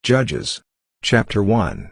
Judges. Chapter 1.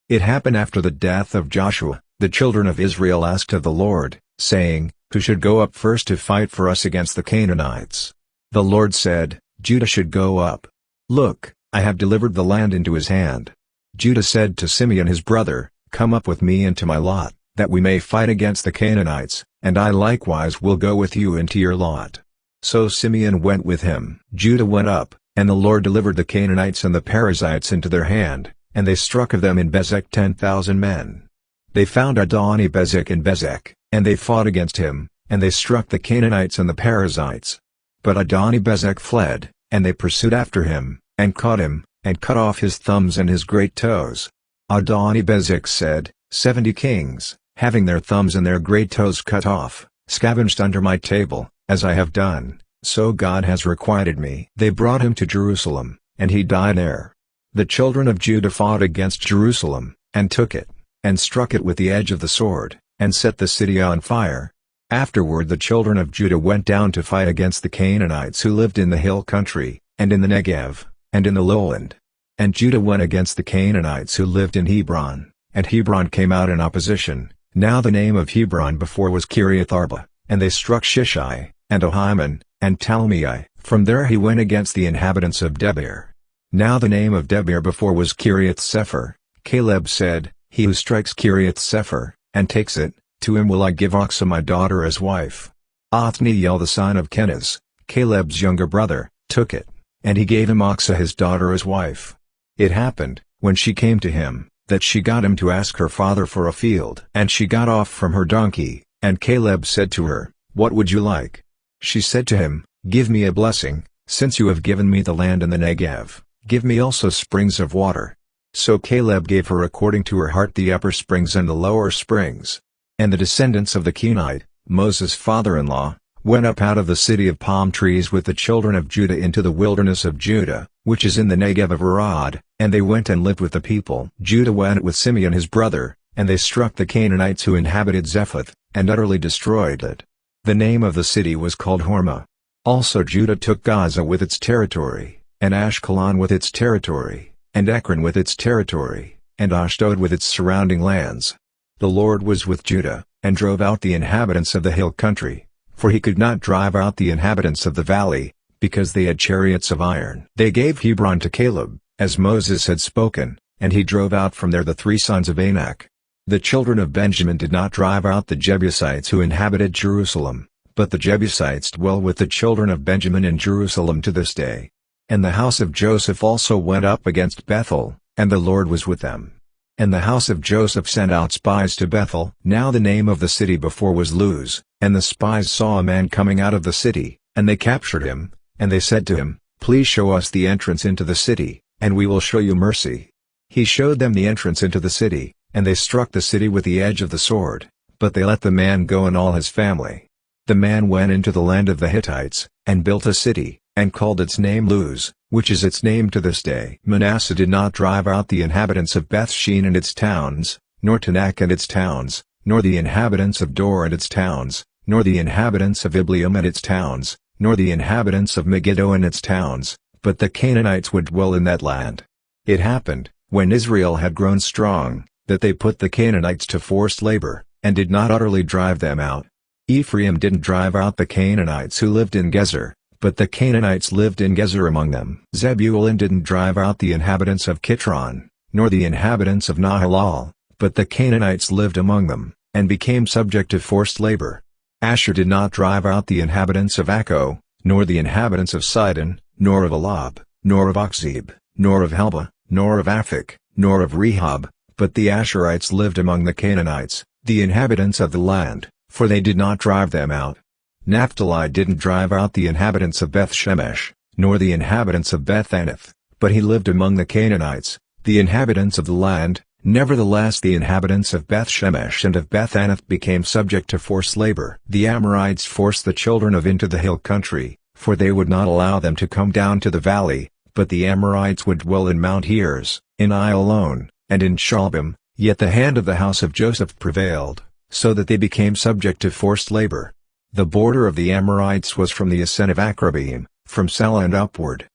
It happened after the death of Joshua, the children of Israel asked of the Lord, saying, Who should go up first to fight for us against the Canaanites? The Lord said, Judah should go up. Look, I have delivered the land into his hand. Judah said to Simeon his brother, Come up with me into my lot, that we may fight against the Canaanites, and I likewise will go with you into your lot. So Simeon went with him. Judah went up, and the Lord delivered the Canaanites and the Perizzites into their hand, and they struck of them in Bezek 10,000 men. They found Adoni-Bezek in Bezek, and they fought against him, and they struck the Canaanites and the Perizzites. But Adoni-Bezek fled, and they pursued after him, and caught him, and cut off his thumbs and his great toes. Adoni-Bezek said, 70 kings, having their thumbs and their great toes cut off, scavenged under my table, as I have done, so God has requited me. They brought him to Jerusalem, and he died there. The children of Judah fought against Jerusalem, and took it, and struck it with the edge of the sword, and set the city on fire. Afterward the children of Judah went down to fight against the Canaanites who lived in the hill country, and in the Negev, and in the lowland. And Judah went against the Canaanites who lived in Hebron, and Hebron came out in opposition. Now the name of Hebron before was Kiriath-Arba, and they struck Shishai, and Ahiman, and Talmai. From there he went against the inhabitants of Debir. Now the name of Debir before was Kiriath-Sepher. Caleb said, He who strikes Kiriath-Sepher, and takes it, to him will I give Achsah my daughter as wife. Othniel the son of Kenaz, Caleb's younger brother, took it, and he gave him Achsah his daughter as wife. It happened, when she came to him, that she got him to ask her father for a field. And she got off from her donkey, and Caleb said to her, What would you like? She said to him, Give me a blessing, since you have given me the land and the Negev, give me also springs of water. So Caleb gave her according to her heart the upper springs and the lower springs. And the descendants of the Kenite, Moses' father-in-law, went up out of the city of palm trees with the children of Judah into the wilderness of Judah, which is in the Negev of Arad, and they went and lived with the people. Judah went with Simeon his brother, and they struck the Canaanites who inhabited Zephath, and utterly destroyed it. The name of the city was called Hormah. Also Judah took Gaza with its territory, and Ashkelon with its territory, and Ekron with its territory, and Ashdod with its surrounding lands. The Lord was with Judah, and drove out the inhabitants of the hill country, for he could not drive out the inhabitants of the valley, because they had chariots of iron. They gave Hebron to Caleb, as Moses had spoken, and he drove out from there the 3 sons of Anak. The children of Benjamin did not drive out the Jebusites who inhabited Jerusalem, but the Jebusites dwell with the children of Benjamin in Jerusalem to this day. And the house of Joseph also went up against Bethel, and the Lord was with them. And the house of Joseph sent out spies to Bethel. Now the name of the city before was Luz, and the spies saw a man coming out of the city, and they captured him, and they said to him, Please show us the entrance into the city, and we will show you mercy. He showed them the entrance into the city, and they struck the city with the edge of the sword, but they let the man go and all his family. The man went into the land of the Hittites, and built a city, and called its name Luz, which is its name to this day. Manasseh did not drive out the inhabitants of Bethshean and its towns, nor Tanakh and its towns, nor the inhabitants of Dor and its towns, nor the inhabitants of Ibleam and its towns, nor the inhabitants of Megiddo and its towns, but the Canaanites would dwell in that land. It happened, when Israel had grown strong, that they put the Canaanites to forced labor, and did not utterly drive them out. Ephraim didn't drive out the Canaanites who lived in Gezer, but the Canaanites lived in Gezer among them. Zebulun didn't drive out the inhabitants of Kitron, nor the inhabitants of Nahalal, but the Canaanites lived among them, and became subject to forced labor. Asher did not drive out the inhabitants of Akko, nor the inhabitants of Sidon, nor of Elab, nor of Achzib, nor of Helba, nor of Aphik, nor of Rehob, but the Asherites lived among the Canaanites, the inhabitants of the land, for they did not drive them out. Naphtali didn't drive out the inhabitants of Beth-Shemesh, nor the inhabitants of Beth-Anath, but he lived among the Canaanites, the inhabitants of the land. Nevertheless the inhabitants of Beth-Shemesh and of Beth-Anath became subject to forced labor. The Amorites forced the children of into the hill country, for they would not allow them to come down to the valley, but the Amorites would dwell in Mount Heres, in Ayalon, and in Shalbim, yet the hand of the house of Joseph prevailed, so that they became subject to forced labor. The border of the Amorites was from the ascent of Akrabim, from Salah and upward.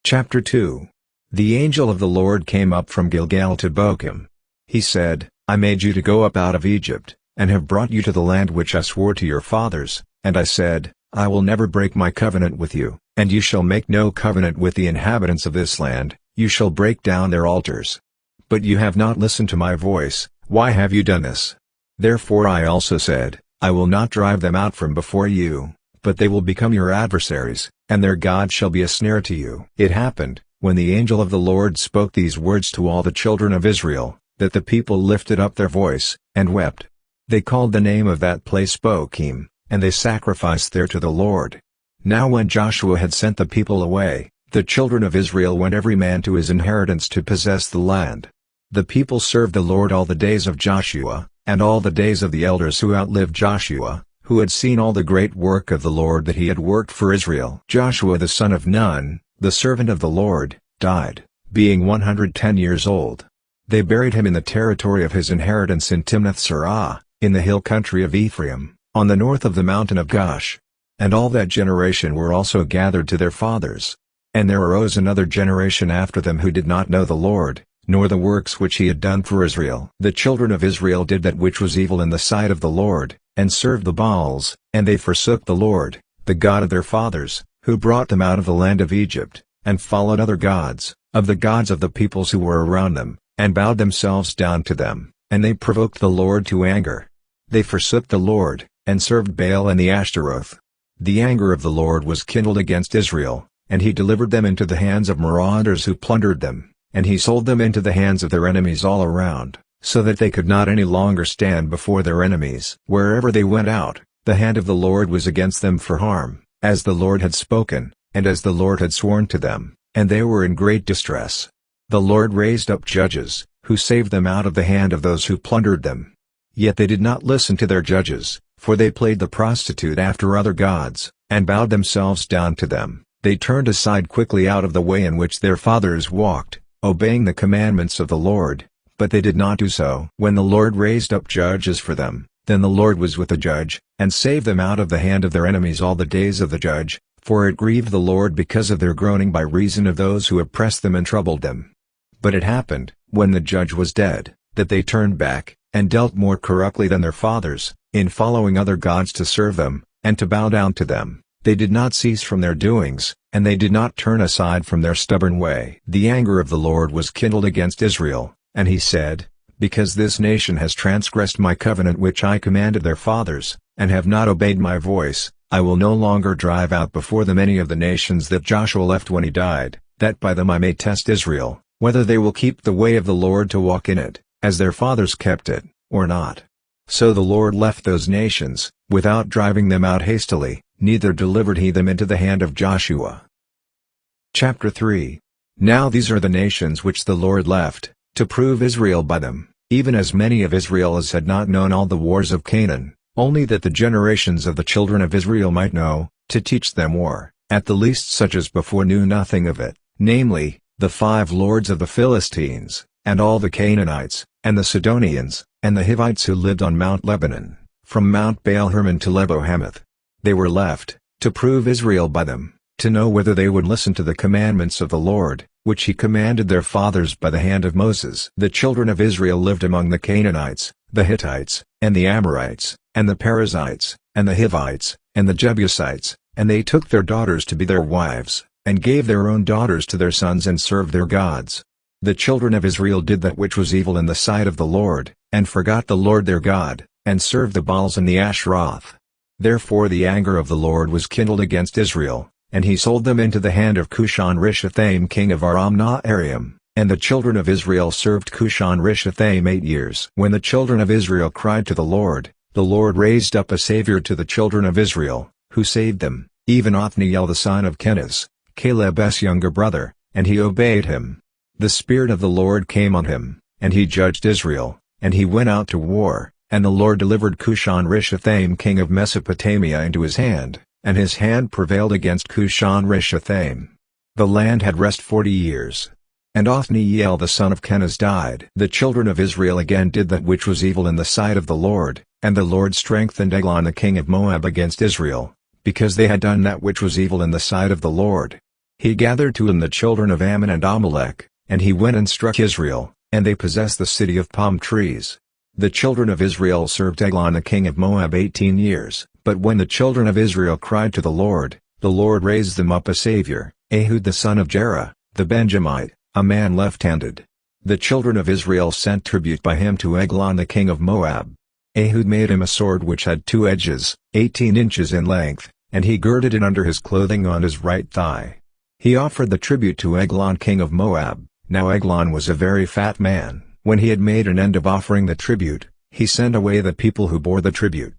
Chapter 2. The angel of the Lord came up from Gilgal to Bochim. He said, I made you to go up out of Egypt, and have brought you to the land which I swore to your fathers, and I said, I will never break my covenant with you, and you shall make no covenant with the inhabitants of this land, you shall break down their altars. But you have not listened to my voice, why have you done this? Therefore I also said, I will not drive them out from before you, but they will become your adversaries, and their God shall be a snare to you. It happened, when the angel of the Lord spoke these words to all the children of Israel, that the people lifted up their voice, and wept. They called the name of that place Bochim, and they sacrificed there to the Lord. Now when Joshua had sent the people away, the children of Israel went every man to his inheritance to possess the land. The people served the Lord all the days of Joshua, and all the days of the elders who outlived Joshua, who had seen all the great work of the Lord that he had worked for Israel. Joshua the son of Nun, the servant of the Lord, died, being 110 years old. They buried him in the territory of his inheritance in Timnath-Serah, in the hill country of Ephraim, on the north of the mountain of Gaash. And all that generation were also gathered to their fathers. And there arose another generation after them who did not know the Lord, nor the works which he had done for Israel. The children of Israel did that which was evil in the sight of the Lord, and served the Baals, and they forsook the Lord, the God of their fathers, who brought them out of the land of Egypt, and followed other gods, of the gods of the peoples who were around them, and bowed themselves down to them, and they provoked the Lord to anger. They forsook the Lord, and served Baal and the Ashtaroth. The anger of the Lord was kindled against Israel, and he delivered them into the hands of marauders who plundered them, and he sold them into the hands of their enemies all around, so that they could not any longer stand before their enemies. Wherever they went out, the hand of the Lord was against them for harm, as the Lord had spoken, and as the Lord had sworn to them, and they were in great distress. The Lord raised up judges, who saved them out of the hand of those who plundered them. Yet they did not listen to their judges, for they played the prostitute after other gods, and bowed themselves down to them. They turned aside quickly out of the way in which their fathers walked, obeying the commandments of the Lord, but they did not do so. When the Lord raised up judges for them, then the Lord was with the judge, and saved them out of the hand of their enemies all the days of the judge, for it grieved the Lord because of their groaning by reason of those who oppressed them and troubled them. But it happened, when the judge was dead, that they turned back, and dealt more corruptly than their fathers, in following other gods to serve them, and to bow down to them. They did not cease from their doings, and they did not turn aside from their stubborn way. The anger of the Lord was kindled against Israel, and he said, Because this nation has transgressed my covenant which I commanded their fathers, and have not obeyed my voice, I will no longer drive out before them any of the nations that Joshua left when he died, that by them I may test Israel, whether they will keep the way of the Lord to walk in it, as their fathers kept it, or not. So the Lord left those nations, without driving them out hastily, neither delivered he them into the hand of Joshua. Chapter 3. Now these are the nations which the Lord left, to prove Israel by them, even as many of Israel as had not known all the wars of Canaan, only that the generations of the children of Israel might know, to teach them war, at the least such as before knew nothing of it, namely, the 5 lords of the Philistines, and all the Canaanites, and the Sidonians, and the Hivites who lived on Mount Lebanon, from Mount Baal-Hermon to Lebo-Hamath. They were left, to prove Israel by them, to know whether they would listen to the commandments of the Lord, which he commanded their fathers by the hand of Moses. The children of Israel lived among the Canaanites, the Hittites, and the Amorites, and the Perizzites, and the Hivites, and the Jebusites, and they took their daughters to be their wives, and gave their own daughters to their sons and served their gods. The children of Israel did that which was evil in the sight of the Lord, and forgot the Lord their God, and served the Baals and the Ashtaroth. Therefore the anger of the Lord was kindled against Israel, and he sold them into the hand of Cushan-Rishathaim king of Aram-Naharaim, and the children of Israel served Cushan-Rishathaim 8 years. When the children of Israel cried to the Lord raised up a Savior to the children of Israel, who saved them, even Othniel the son of Kenaz, Caleb's younger brother, and he obeyed him. The Spirit of the Lord came on him, and he judged Israel, and he went out to war, and the Lord delivered Cushan-Rishathaim king of Mesopotamia into his hand, and his hand prevailed against Cushan-Rishathaim. The land had rest 40 years. And Othniel the son of Kenaz died. The children of Israel again did that which was evil in the sight of the Lord, and the Lord strengthened Eglon the king of Moab against Israel, because they had done that which was evil in the sight of the Lord. He gathered to him the children of Ammon and Amalek, and he went and struck Israel, and they possessed the city of palm trees. The children of Israel served Eglon the king of Moab 18 years, but when the children of Israel cried to the Lord raised them up a savior, Ehud the son of Jerah, the Benjamite, a man left-handed. The children of Israel sent tribute by him to Eglon the king of Moab. Ehud made him a sword which had 2 edges, 18 inches in length, and he girded it under his clothing on his right thigh. He offered the tribute to Eglon king of Moab. Now Eglon was a very fat man. When he had made an end of offering the tribute, he sent away the people who bore the tribute.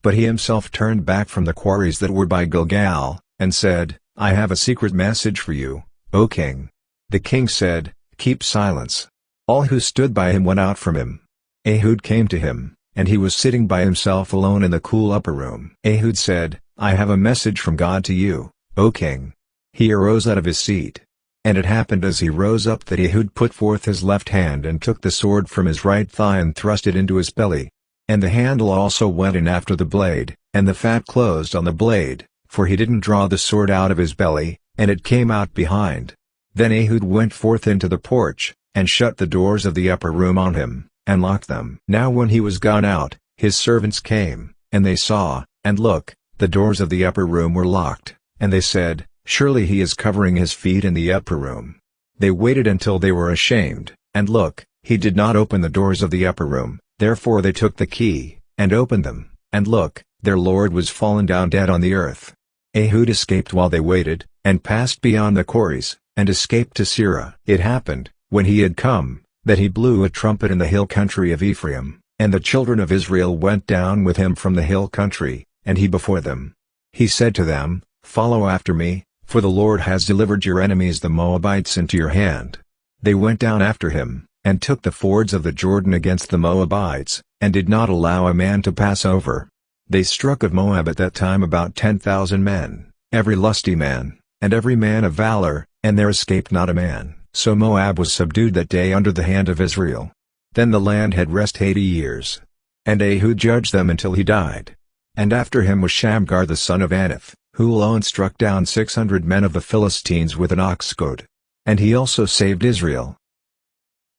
But he himself turned back from the quarries that were by Gilgal, and said, I have a secret message for you, O king. The king said, Keep silence. All who stood by him went out from him. Ehud came to him, and he was sitting by himself alone in the cool upper room. Ehud said, I have a message from God to you, O king. He arose out of his seat. And it happened as he rose up that Ehud put forth his left hand and took the sword from his right thigh and thrust it into his belly. And the handle also went in after the blade, and the fat closed on the blade, for he didn't draw the sword out of his belly, and it came out behind. Then Ehud went forth into the porch, and shut the doors of the upper room on him, and locked them. Now when he was gone out, his servants came, and they saw, and look, the doors of the upper room were locked, and they said, Surely he is covering his feet in the upper room. They waited until they were ashamed, and look, he did not open the doors of the upper room, therefore they took the key, and opened them, and look, their lord was fallen down dead on the earth. Ehud escaped while they waited, and passed beyond the quarries, and escaped to Sirah. It happened, when he had come, that he blew a trumpet in the hill country of Ephraim, and the children of Israel went down with him from the hill country, and he before them. He said to them, Follow after me, for the Lord has delivered your enemies the Moabites into your hand. They went down after him, and took the fords of the Jordan against the Moabites, and did not allow a man to pass over. They struck of Moab at that time about 10,000 men, every lusty man, and every man of valor, and there escaped not a man. So Moab was subdued that day under the hand of Israel. Then the land had rest 80 years. And Ehud judged them until he died. And after him was Shamgar the son of Anath, who alone struck down 600 men of the Philistines with an ox goad. And he also saved Israel.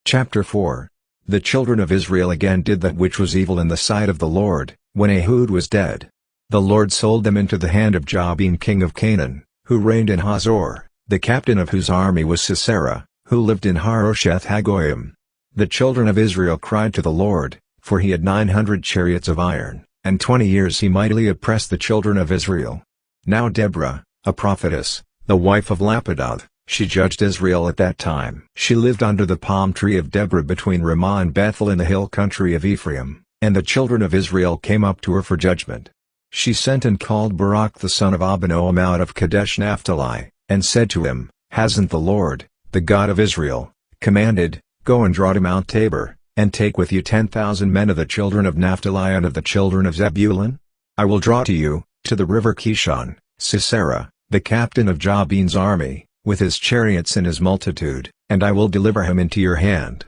Chapter 4. The children of Israel again did that which was evil in the sight of the Lord, when Ehud was dead. The Lord sold them into the hand of Jabin king of Canaan, who reigned in Hazor, the captain of whose army was Sisera, who lived in Harosheth Hagoyim. The children of Israel cried to the Lord, for he had 900 chariots of iron, and 20 years he mightily oppressed the children of Israel. Now Deborah, a prophetess, the wife of Lapidoth, she judged Israel at that time. She lived under the palm tree of Deborah between Ramah and Bethel in the hill country of Ephraim, and the children of Israel came up to her for judgment. She sent and called Barak the son of Abinoam out of Kadesh Naphtali, and said to him, Hasn't the Lord, the God of Israel, commanded, Go and draw to Mount Tabor, and take with you 10,000 men of the children of Naphtali and of the children of Zebulun? I will draw to you, to the river Kishon, Sisera, the captain of Jabin's army, with his chariots and his multitude, and I will deliver him into your hand.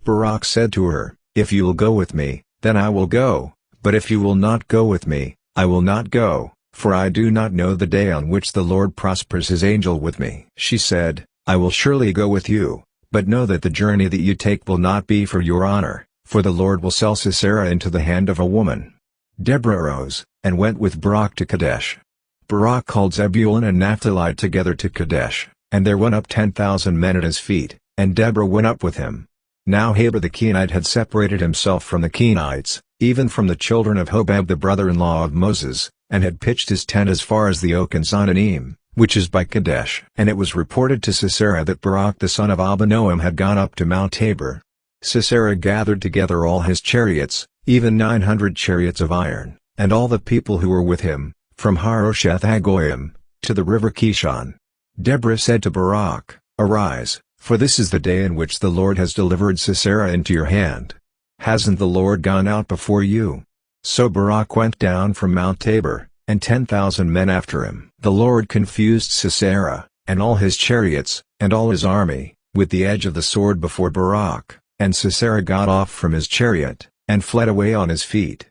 Barak said to her, If you will go with me, then I will go, but if you will not go with me, I will not go, for I do not know the day on which the Lord prospers his angel with me. She said, I will surely go with you, but know that the journey that you take will not be for your honor, for the Lord will sell Sisera into the hand of a woman. Deborah arose, and went with Barak to Kadesh. Barak called Zebulun and Naphtali together to Kadesh, and there went up 10,000 men at his feet, and Deborah went up with him. Now Heber the Kenite had separated himself from the Kenites, even from the children of Hobab the brother-in-law of Moses, and had pitched his tent as far as the oak in Zonanim, which is by Kadesh. And it was reported to Sisera that Barak the son of Abinoam had gone up to Mount Tabor. Sisera gathered together all his chariots, even 900 chariots of iron, and all the people who were with him, from Harosheth Hagoyim, to the river Kishon. Deborah said to Barak, Arise, for this is the day in which the Lord has delivered Sisera into your hand. Hasn't the Lord gone out before you? So Barak went down from Mount Tabor, and 10,000 men after him. The Lord confused Sisera, and all his chariots, and all his army, with the edge of the sword before Barak, and Sisera got off from his chariot, and fled away on his feet.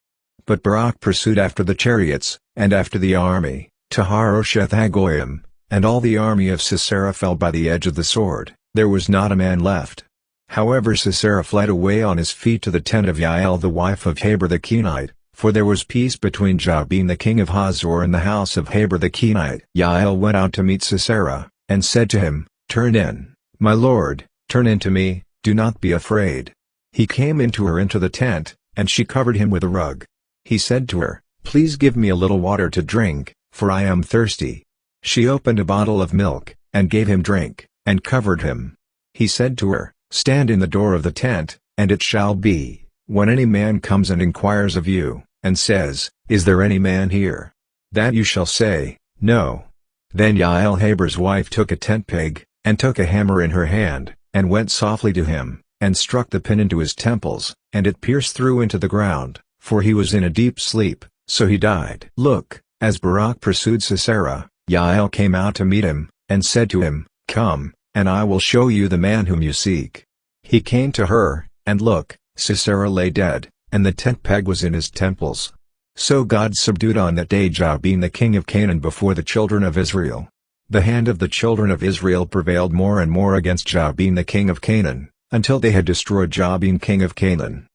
But Barak pursued after the chariots, and after the army, to Harosheth Hagoyim, and all the army of Sisera fell by the edge of the sword, there was not a man left. However Sisera fled away on his feet to the tent of Jael the wife of Heber the Kenite, for there was peace between Jabin the king of Hazor and the house of Heber the Kenite. Jael went out to meet Sisera, and said to him, "Turn in, my lord, turn in to me, do not be afraid." He came into the tent, and she covered him with a rug. He said to her, "Please give me a little water to drink, for I am thirsty." She opened a bottle of milk, and gave him drink, and covered him. He said to her, "Stand in the door of the tent, and it shall be, when any man comes and inquires of you, and says, 'Is there any man here?' that you shall say, 'No.'" Then Jael Heber's wife took a tent peg, and took a hammer in her hand, and went softly to him, and struck the pin into his temples, and it pierced through into the ground, for he was in a deep sleep, so he died. Look, as Barak pursued Sisera, Jael came out to meet him, and said to him, "Come, and I will show you the man whom you seek." He came to her, and look, Sisera lay dead, and the tent peg was in his temples. So God subdued on that day Jabin the king of Canaan before the children of Israel. The hand of the children of Israel prevailed more and more against Jabin the king of Canaan, until they had destroyed Jabin king of Canaan.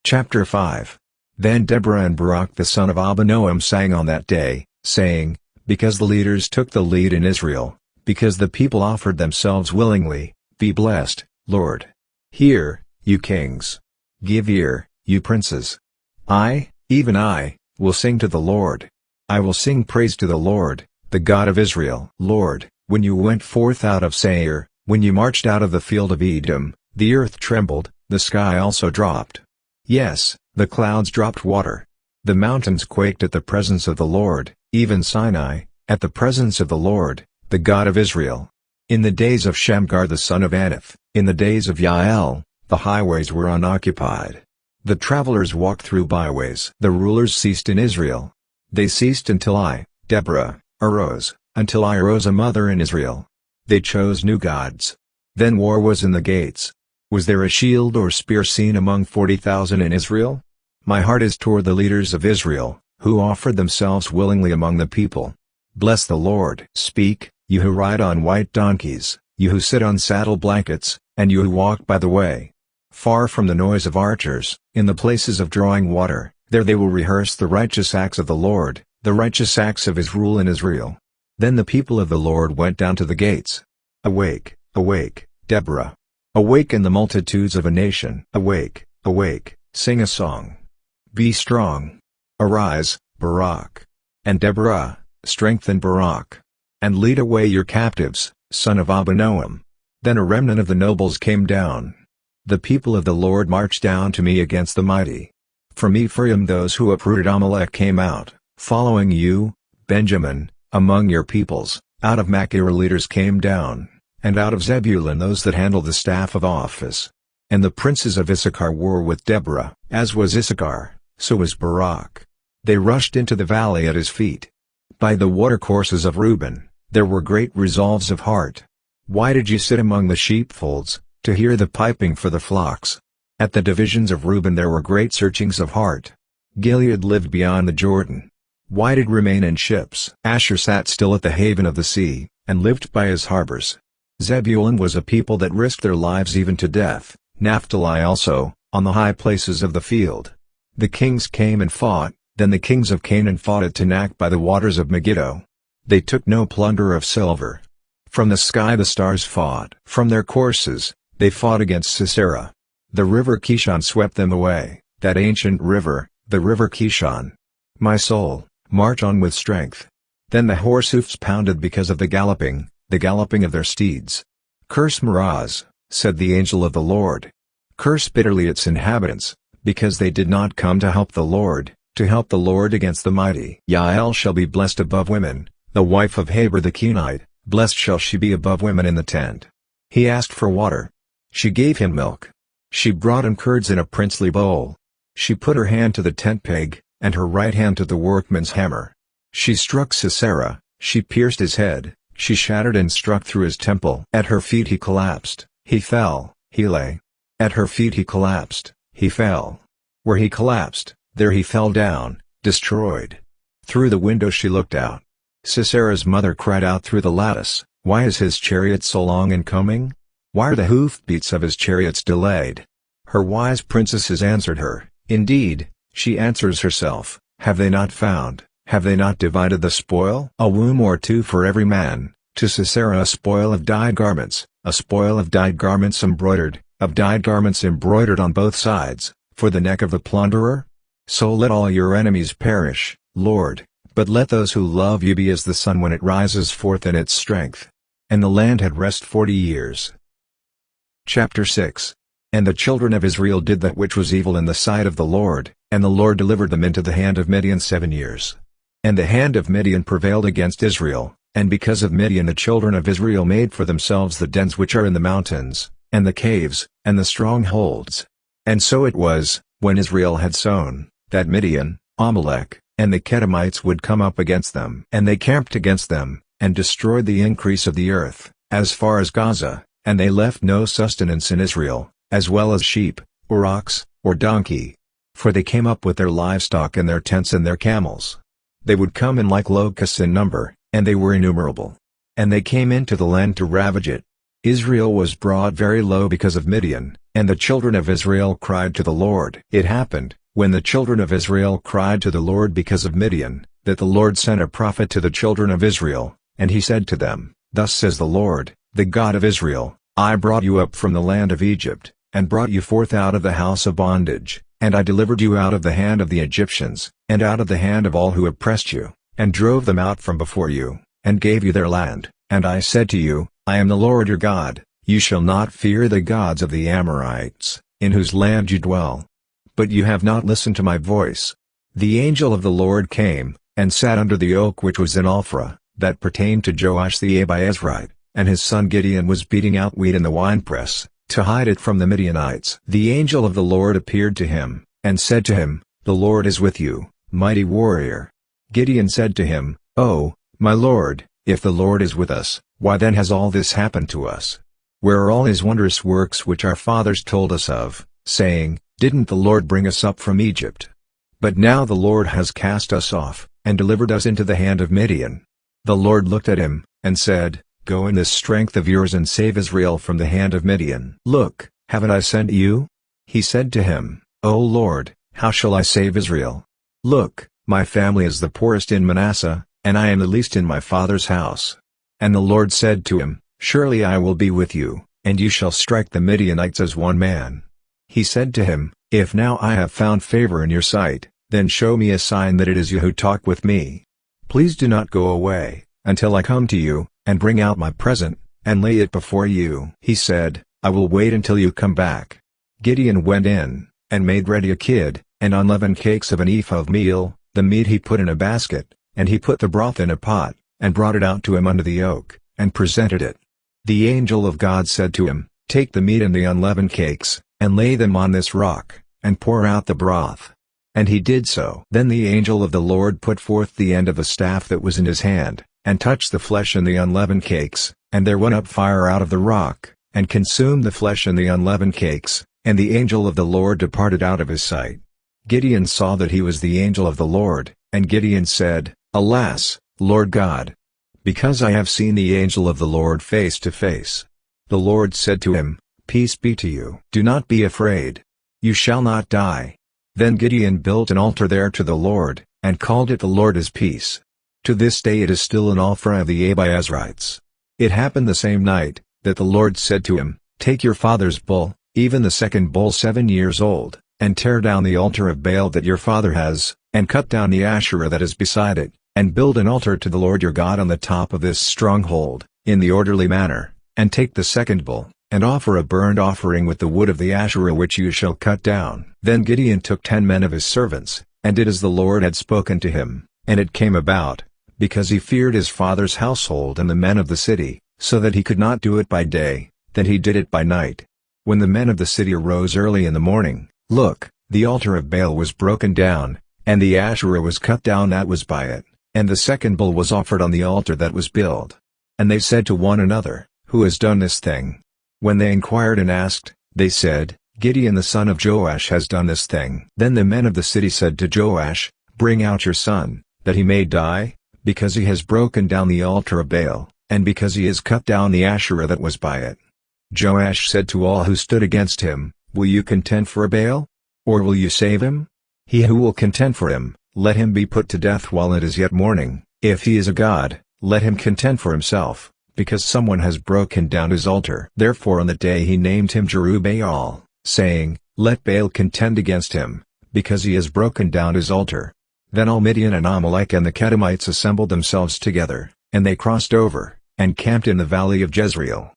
Chapter 5. Then Deborah and Barak the son of Abinoam sang on that day, saying, "Because the leaders took the lead in Israel, because the people offered themselves willingly, be blessed, Lord. Hear, you kings. Give ear, you princes. I, even I, will sing to the Lord. I will sing praise to the Lord, the God of Israel. Lord, when you went forth out of Seir, when you marched out of the field of Edom, the earth trembled, the sky also dropped. Yes, the clouds dropped water. The mountains quaked at the presence of the Lord, even Sinai, at the presence of the Lord, the God of Israel. In the days of Shamgar the son of Anath, in the days of Jael, the highways were unoccupied. The travelers walked through byways. The rulers ceased in Israel. They ceased until I, Deborah, arose, until I arose a mother in Israel. They chose new gods. Then war was in the gates. Was there a shield or spear seen among 40,000 in Israel? My heart is toward the leaders of Israel, who offered themselves willingly among the people. Bless the Lord. Speak, you who ride on white donkeys, you who sit on saddle blankets, and you who walk by the way. Far from the noise of archers, in the places of drawing water, there they will rehearse the righteous acts of the Lord, the righteous acts of his rule in Israel. Then the people of the Lord went down to the gates. Awake, awake, Deborah. Awaken the multitudes of a nation. Awake, awake, sing a song. Be strong. Arise, Barak. And Deborah, strengthen Barak. And lead away your captives, son of Abinoam. Then a remnant of the nobles came down. The people of the Lord marched down to me against the mighty. From Ephraim those who uprooted Amalek came out, following you, Benjamin, among your peoples. Out of Machir leaders came down, and out of Zebulun those that handled the staff of office. And the princes of Issachar were with Deborah. As was Issachar, so was Barak. They rushed into the valley at his feet. By the watercourses of Reuben, there were great resolves of heart. Why did you sit among the sheepfolds, to hear the piping for the flocks? At the divisions of Reuben there were great searchings of heart. Gilead lived beyond the Jordan. Why did remain in ships? Asher sat still at the haven of the sea, and lived by his harbors. Zebulun was a people that risked their lives even to death, Naphtali also, on the high places of the field. The kings came and fought, then the kings of Canaan fought at Tanakh by the waters of Megiddo. They took no plunder of silver. From the sky the stars fought. From their courses, they fought against Sisera. The river Kishon swept them away, that ancient river, the river Kishon. My soul, march on with strength. Then the horse hoofs pounded because of the galloping of their steeds. Curse Meroz, said the angel of the Lord. Curse bitterly its inhabitants, because they did not come to help the Lord against the mighty. Jael shall be blessed above women, the wife of Heber the Kenite, blessed shall she be above women in the tent. He asked for water. She gave him milk. She brought him curds in a princely bowl. She put her hand to the tent peg, and her right hand to the workman's hammer. She struck Sisera, she pierced his head, she shattered and struck through his temple. At her feet he collapsed, he fell, he lay. At her feet he collapsed, he fell. Where he collapsed, there he fell down, destroyed. Through the window she looked out. Sisera's mother cried out through the lattice, "Why is his chariot so long in coming? Why are the hoofbeats of his chariots delayed?" Her wise princesses answered her, "Indeed," she answers herself, "have they not found, have they not divided the spoil? A womb or two for every man, to Sisera a spoil of dyed garments, a spoil of dyed garments embroidered on both sides, for the neck of the plunderer? So let all your enemies perish, Lord, but let those who love you be as the sun when it rises forth in its strength." And the land had rest 40 years. Chapter 6. And the children of Israel did that which was evil in the sight of the Lord, and the Lord delivered them into the hand of Midian 7 years. And the hand of Midian prevailed against Israel, and because of Midian the children of Israel made for themselves the dens which are in the mountains, and the caves, and the strongholds. And so it was, when Israel had sown, that Midian, Amalek, and the Kedemites would come up against them. And they camped against them, and destroyed the increase of the earth, as far as Gaza, and they left no sustenance in Israel, as well as sheep, or ox, or donkey. For they came up with their livestock and their tents and their camels. They would come in like locusts in number, and they were innumerable. And they came into the land to ravage it. Israel was brought very low because of Midian, and the children of Israel cried to the Lord. It happened, when the children of Israel cried to the Lord because of Midian, that the Lord sent a prophet to the children of Israel, and he said to them, "Thus says the Lord, the God of Israel, I brought you up from the land of Egypt, and brought you forth out of the house of bondage, and I delivered you out of the hand of the Egyptians, and out of the hand of all who oppressed you, and drove them out from before you, and gave you their land, and I said to you, I am the Lord your God, you shall not fear the gods of the Amorites, in whose land you dwell. But you have not listened to my voice." The angel of the Lord came, and sat under the oak which was in Ophrah, that pertained to Joash the Abiezrite, and his son Gideon was beating out wheat in the winepress, to hide it from the Midianites. The angel of the Lord appeared to him, and said to him, "The Lord is with you, mighty warrior." Gideon said to him, "Oh, my Lord, if the Lord is with us, why then has all this happened to us? Where are all his wondrous works which our fathers told us of, saying, Didn't the Lord bring us up from Egypt? But now the Lord has cast us off, and delivered us into the hand of Midian." The Lord looked at him, and said, "Go in this strength of yours and save Israel from the hand of Midian." "Look, haven't I sent you?" He said to him, "O Lord, how shall I save Israel? Look, my family is the poorest in Manasseh, and I am the least in my father's house." And the Lord said to him, "Surely I will be with you, and you shall strike the Midianites as one man." He said to him, "If now I have found favor in your sight, then show me a sign that it is you who talk with me. Please do not go away, until I come to you, and bring out my present, and lay it before you." He said, "I will wait until you come back." Gideon went in, and made ready a kid, and unleavened cakes of an ephah of meal, the meat he put in a basket, and he put the broth in a pot, and brought it out to him under the oak, and presented it. The angel of God said to him, "Take the meat and the unleavened cakes, and lay them on this rock, and pour out the broth." And he did so. Then the angel of the Lord put forth the end of the staff that was in his hand, and touched the flesh and the unleavened cakes, and there went up fire out of the rock, and consumed the flesh and the unleavened cakes, and the angel of the Lord departed out of his sight. Gideon saw that he was the angel of the Lord, and Gideon said, "Alas, Lord God! Because I have seen the angel of the Lord face to face." The Lord said to him, "Peace be to you. Do not be afraid. You shall not die." Then Gideon built an altar there to the Lord, and called it "The Lord is Peace." To this day it is still in Ophrah of the Abiezrites. It happened the same night, that the Lord said to him, "Take your father's bull, even the second bull 7 years old, and tear down the altar of Baal that your father has, and cut down the Asherah that is beside it, and build an altar to the Lord your God on the top of this stronghold, in the orderly manner, and take the second bull, and offer a burnt offering with the wood of the Asherah which you shall cut down." Then Gideon took 10 men of his servants, and did as the Lord had spoken to him, and it came about, because he feared his father's household and the men of the city, so that he could not do it by day, that he did it by night. When the men of the city arose early in the morning, look, the altar of Baal was broken down, and the Asherah was cut down that was by it, and the second bull was offered on the altar that was built. And they said to one another, "Who has done this thing?" When they inquired and asked, they said, "Gideon the son of Joash has done this thing." Then the men of the city said to Joash, "Bring out your son, that he may die, because he has broken down the altar of Baal, and because he has cut down the Asherah that was by it. Joash said to all who stood against him, Will you contend for Baal? Or will you save him? He who will contend for him, let him be put to death while it is yet morning. If he is a god, let him contend for himself, because someone has broken down his altar. Therefore on that day he named him Jerubbaal, saying, Let Baal contend against him, because he has broken down his altar. Then all Midian and Amalek and the Kedemites assembled themselves together, and they crossed over, and camped in the valley of Jezreel.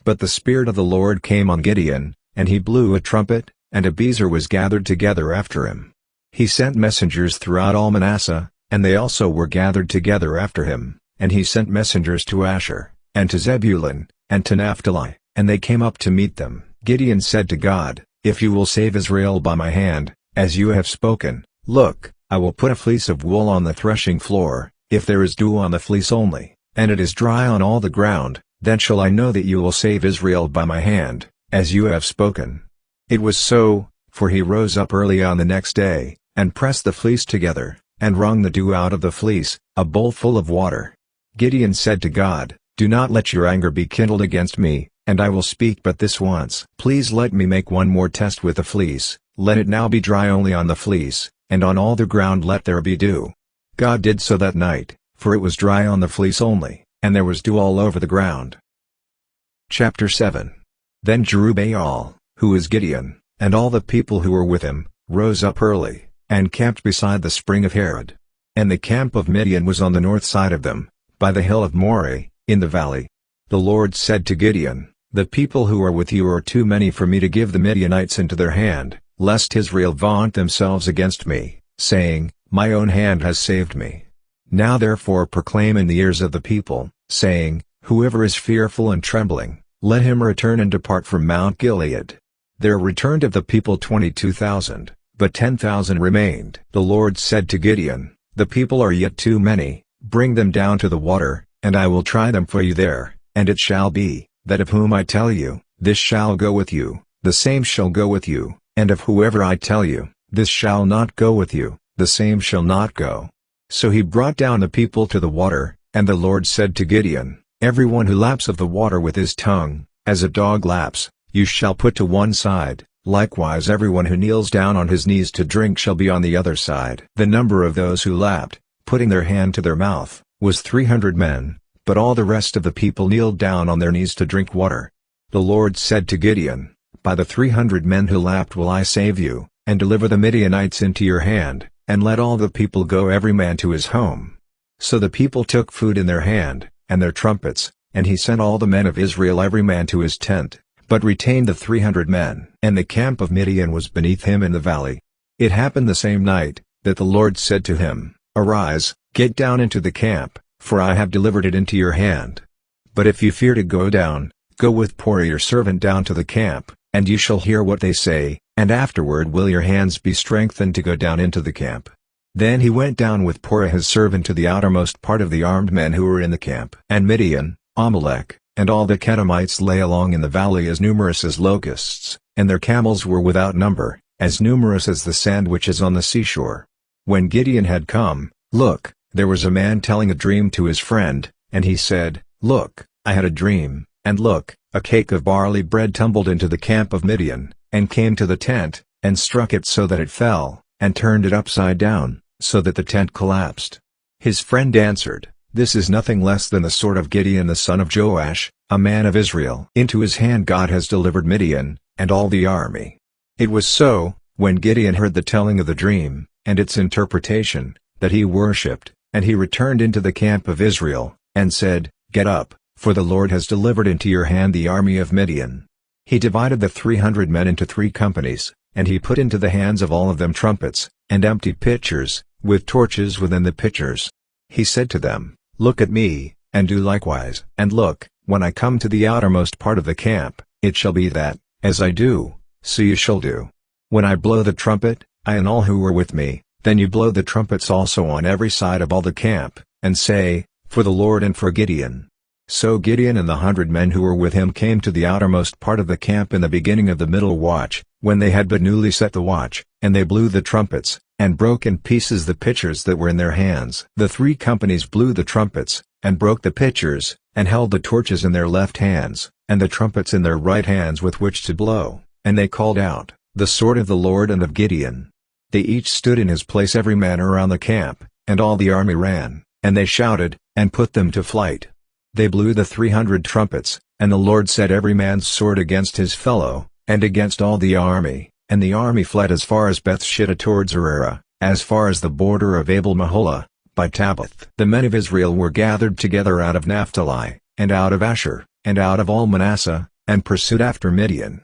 But the Spirit of the Lord came on Gideon, and he blew a trumpet, and Abiezer was gathered together after him. He sent messengers throughout all Manasseh, and they also were gathered together after him, and he sent messengers to Asher, and to Zebulun, and to Naphtali, and they came up to meet them. Gideon said to God, If you will save Israel by my hand, as you have spoken, look, I will put a fleece of wool on the threshing floor, if there is dew on the fleece only, and it is dry on all the ground, then shall I know that you will save Israel by my hand, as you have spoken. It was so, for he rose up early on the next day, and pressed the fleece together, and wrung the dew out of the fleece, a bowl full of water. Gideon said to God, Do not let your anger be kindled against me, and I will speak but this once. Please let me make one more test with the fleece, let it now be dry only on the fleece, and on all the ground let there be dew. God did so that night, for it was dry on the fleece only, and there was dew all over the ground. Chapter 7. Then Jerubbaal, who is Gideon, and all the people who were with him, rose up early, and camped beside the spring of Harod. And the camp of Midian was on the north side of them, by the hill of Moreh, in the valley. The Lord said to Gideon, The people who are with you are too many for me to give the Midianites into their hand, lest Israel vaunt themselves against me, saying, My own hand has saved me. Now therefore proclaim in the ears of the people, saying, Whoever is fearful and trembling, let him return and depart from Mount Gilead. There returned of the people 22,000, but 10,000 remained. The Lord said to Gideon, The people are yet too many, bring them down to the water, and I will try them for you there, and it shall be, that of whom I tell you, this shall go with you, the same shall go with you, and of whoever I tell you, this shall not go with you, the same shall not go. So he brought down the people to the water, and the Lord said to Gideon, Everyone who laps of the water with his tongue, as a dog laps, you shall put to one side, likewise everyone who kneels down on his knees to drink shall be on the other side. The number of those who lapped, putting their hand to their mouth, was 300 men, but all the rest of the people kneeled down on their knees to drink water. The Lord said to Gideon, By the 300 men who lapped will I save you, and deliver the Midianites into your hand, and let all the people go every man to his home. So the people took food in their hand, and their trumpets, and he sent all the men of Israel every man to his tent, but retained the 300 men. And the camp of Midian was beneath him in the valley. It happened the same night, that the Lord said to him, Arise, get down into the camp, for I have delivered it into your hand. But if you fear to go down, go with Purah your servant down to the camp, and you shall hear what they say, and afterward will your hands be strengthened to go down into the camp. Then he went down with Purah his servant to the outermost part of the armed men who were in the camp. And Midian, Amalek, and all the Kedemites lay along in the valley as numerous as locusts, and their camels were without number, as numerous as the sand which is on the seashore. When Gideon had come, look, there was a man telling a dream to his friend, and he said, Look, I had a dream, and look, a cake of barley bread tumbled into the camp of Midian, and came to the tent, and struck it so that it fell, and turned it upside down, so that the tent collapsed. His friend answered, This is nothing less than the sword of Gideon the son of Joash, a man of Israel. Into his hand God has delivered Midian, and all the army. It was so, when Gideon heard the telling of the dream, and its interpretation, that he worshipped, and he returned into the camp of Israel, and said, Get up, for the Lord has delivered into your hand the army of Midian. He divided the 300 men into 3 companies, and he put into the hands of all of them trumpets, and empty pitchers, with torches within the pitchers. He said to them, Look at me, and do likewise. And look, when I come to the outermost part of the camp, it shall be that, as I do, so you shall do. When I blow the trumpet, I and all who were with me, then you blow the trumpets also on every side of all the camp, and say, For the Lord and for Gideon. So Gideon and the 100 men who were with him came to the outermost part of the camp in the beginning of the middle watch, when they had but newly set the watch, and they blew the trumpets, and broke in pieces the pitchers that were in their hands. The 3 companies blew the trumpets, and broke the pitchers, and held the torches in their left hands, and the trumpets in their right hands with which to blow, and they called out, "The sword of the Lord and of Gideon." They each stood in his place every man around the camp, and all the army ran, and they shouted, and put them to flight. They blew the 300 trumpets, and the Lord set every man's sword against his fellow, and against all the army, and the army fled as far as Beth-shittah towards Ararah, as far as the border of Abel-Meholah, by Tabbath. The men of Israel were gathered together out of Naphtali, and out of Asher, and out of all Manasseh, and pursued after Midian.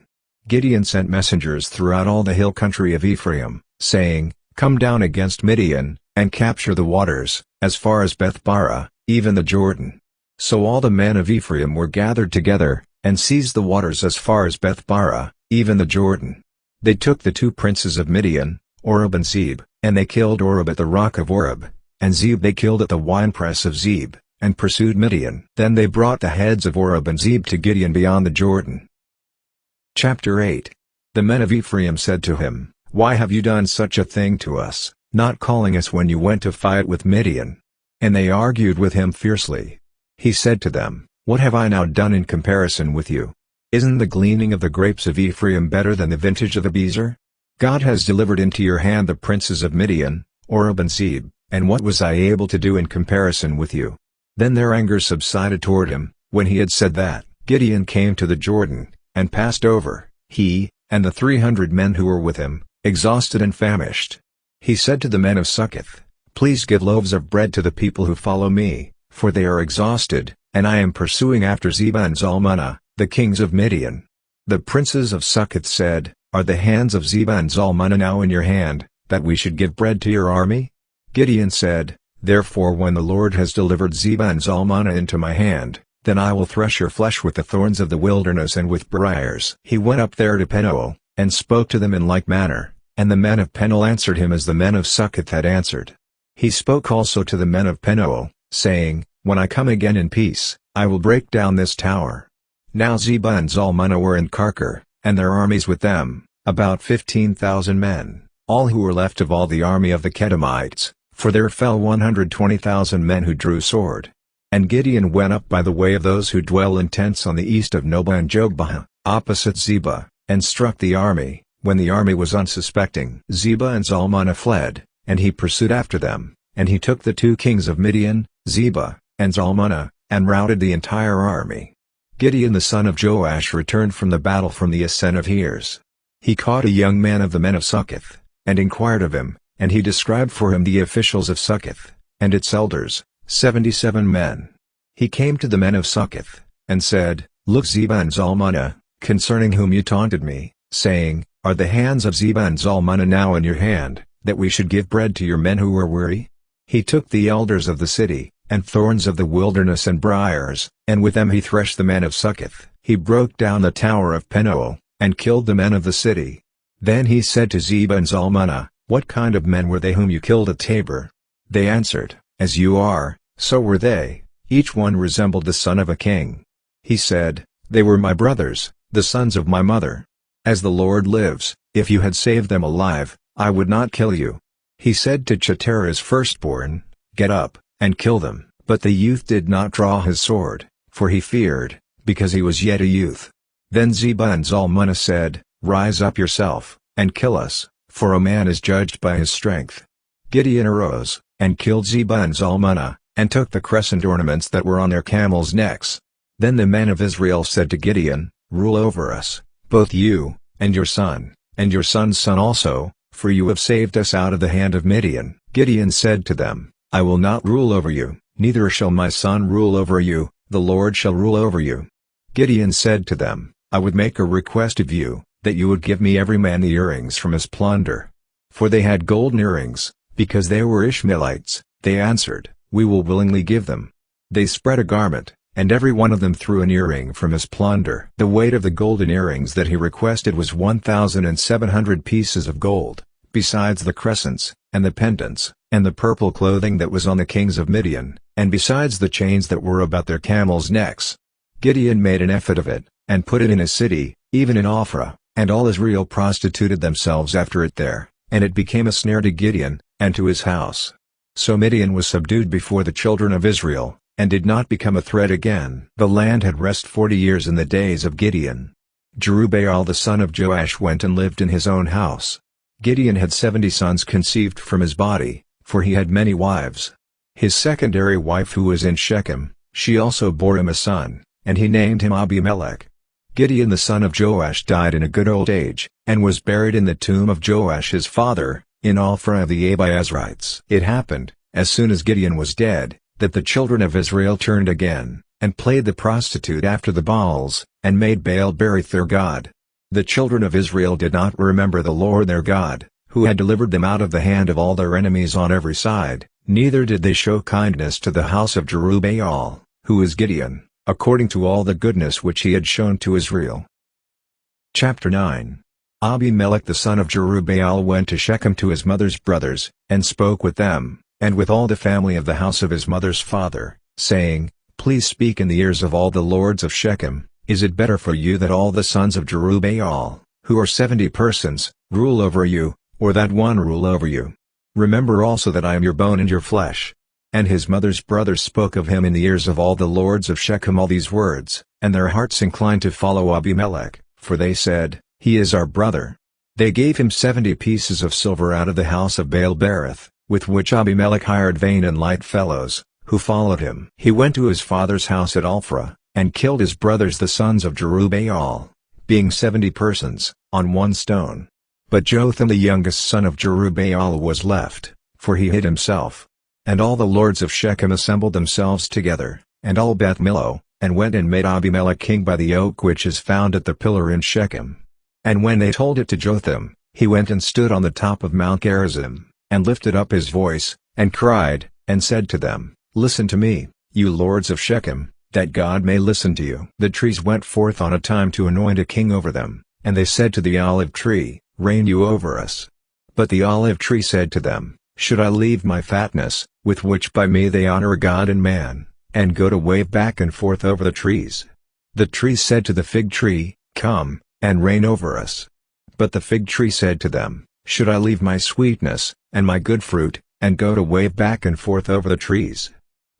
Gideon sent messengers throughout all the hill country of Ephraim, saying, "Come down against Midian, and capture the waters, as far as Beth-barah, even the Jordan." So all the men of Ephraim were gathered together, and seized the waters as far as Beth-barah, even the Jordan. They took the 2 princes of Midian, Oreb and Zeb, and they killed Oreb at the rock of Oreb, and Zeb they killed at the winepress of Zeb, and pursued Midian. Then they brought the heads of Oreb and Zeb to Gideon beyond the Jordan. Chapter 8. The men of Ephraim said to him, "Why have you done such a thing to us, not calling us when you went to fight with Midian?" And they argued with him fiercely. He said to them, "What have I now done in comparison with you? Isn't the gleaning of the grapes of Ephraim better than the vintage of Abiezer? God has delivered into your hand the princes of Midian, Oreb and Zeb, and what was I able to do in comparison with you?" Then their anger subsided toward him. When he had said that, Gideon came to the Jordan, and passed over, he, and the 300 men who were with him, exhausted and famished. He said to the men of Succoth, "Please give loaves of bread to the people who follow me, for they are exhausted, and I am pursuing after Zebah and Zalmunna, the kings of Midian." The princes of Succoth said, "Are the hands of Zebah and Zalmunna now in your hand, that we should give bread to your army?" Gideon said, "Therefore when the Lord has delivered Zebah and Zalmunna into my hand, then I will thresh your flesh with the thorns of the wilderness and with briars." He went up there to Penuel, and spoke to them in like manner, and the men of Penuel answered him as the men of Succoth had answered. He spoke also to the men of Penuel, saying, "When I come again in peace, I will break down this tower." Now Zebah and Zalmunna were in Karkor, and their armies with them, about 15,000 men, all who were left of all the army of the Kedemites, for there fell 120,000 men who drew sword. And Gideon went up by the way of those who dwell in tents on the east of Nobah and Jogbehah, opposite Zebah, and struck the army, when the army was unsuspecting. Zebah and Zalmunna fled, and he pursued after them, and he took the 2 kings of Midian, Zebah, and Zalmunna, and routed the entire army. Gideon the son of Joash returned from the battle from the ascent of Heres. He caught a young man of the men of Succoth, and inquired of him, and he described for him the officials of Succoth, and its elders, 77 men. He came to the men of Succoth, and said, "Look, Zebah and Zalmunna, concerning whom you taunted me, saying, Are the hands of Zebah and Zalmunna now in your hand, that we should give bread to your men who were weary?" He took the elders of the city, and thorns of the wilderness and briars, and with them he threshed the men of Succoth. He broke down the tower of Penuel, and killed the men of the city. Then he said to Zebah and Zalmunna, "What kind of men were they whom you killed at Tabor?" They answered, "As you are, so were they, each one resembled the son of a king." He said, "They were my brothers, the sons of my mother. As the Lord lives, if you had saved them alive, I would not kill you." He said to Cheterah's firstborn, "Get up, and kill them." But the youth did not draw his sword, for he feared, because he was yet a youth. Then Zebah and Zalmunna said, "Rise up yourself, and kill us, for a man is judged by his strength." Gideon arose, and killed Zebah and Zalmunna, and took the crescent ornaments that were on their camels' necks. Then the men of Israel said to Gideon, "Rule over us, both you, and your son's son also, for you have saved us out of the hand of Midian." Gideon said to them, "I will not rule over you, neither shall my son rule over you, the Lord shall rule over you." Gideon said to them, "I would make a request of you, that you would give me every man the earrings from his plunder." For they had golden earrings, because they were Ishmaelites. They answered, "We will willingly give them." They spread a garment, and every one of them threw an earring from his plunder. The weight of the golden earrings that he requested was 1,700 pieces of gold, besides the crescents, and the pendants, and the purple clothing that was on the kings of Midian, and besides the chains that were about their camels' necks. Gideon made an ephod of it, and put it in his city, even in Ophrah, and all Israel prostituted themselves after it there, and it became a snare to Gideon, and to his house. So Midian was subdued before the children of Israel, and did not become a threat again. The land had rest 40 years in the days of Gideon. Jerubbaal the son of Joash went and lived in his own house. Gideon had 70 sons conceived from his body, for he had many wives. His secondary wife who was in Shechem, she also bore him a son, and he named him Abimelech. Gideon the son of Joash died in a good old age, and was buried in the tomb of Joash his father, in Ophrah of the Abiezrites. It happened, as soon as Gideon was dead, that the children of Israel turned again, and played the prostitute after the Baals, and made Baal-berith their god. The children of Israel did not remember the Lord their God, who had delivered them out of the hand of all their enemies on every side, neither did they show kindness to the house of Jerubbaal, who is Gideon, according to all the goodness which he had shown to Israel. Chapter 9. Abimelech the son of Jerubbaal went to Shechem to his mother's brothers, and spoke with them, and with all the family of the house of his mother's father, saying, Please speak in the ears of all the lords of Shechem. Is it better for you that all the sons of Jerubbaal, who are 70 persons, rule over you, or that one rule over you? Remember also that I am your bone and your flesh. And his mother's brothers spoke of him in the ears of all the lords of Shechem all these words, and their hearts inclined to follow Abimelech, for they said, He is our brother. They gave him 70 pieces of silver out of the house of Baal-berith, with which Abimelech hired vain and light fellows, who followed him. He went to his father's house at Ophrah, and killed his brothers the sons of Jerubbaal, being 70 persons, on one stone. But Jotham the youngest son of Jerubbaal was left, for he hid himself. And all the lords of Shechem assembled themselves together, and all Beth Millo, and went and made Abimelech king by the oak which is found at the pillar in Shechem. And when they told it to Jotham, he went and stood on the top of Mount Gerizim, and lifted up his voice, and cried, and said to them, Listen to me, you lords of Shechem, that God may listen to you. The trees went forth on a time to anoint a king over them, and they said to the olive tree, Reign you over us. But the olive tree said to them, Should I leave my fatness, with which by me they honor God and man, and go to wave back and forth over the trees? The trees said to the fig tree, Come, and reign over us. But the fig tree said to them, Should I leave my sweetness, and my good fruit, and go to wave back and forth over the trees?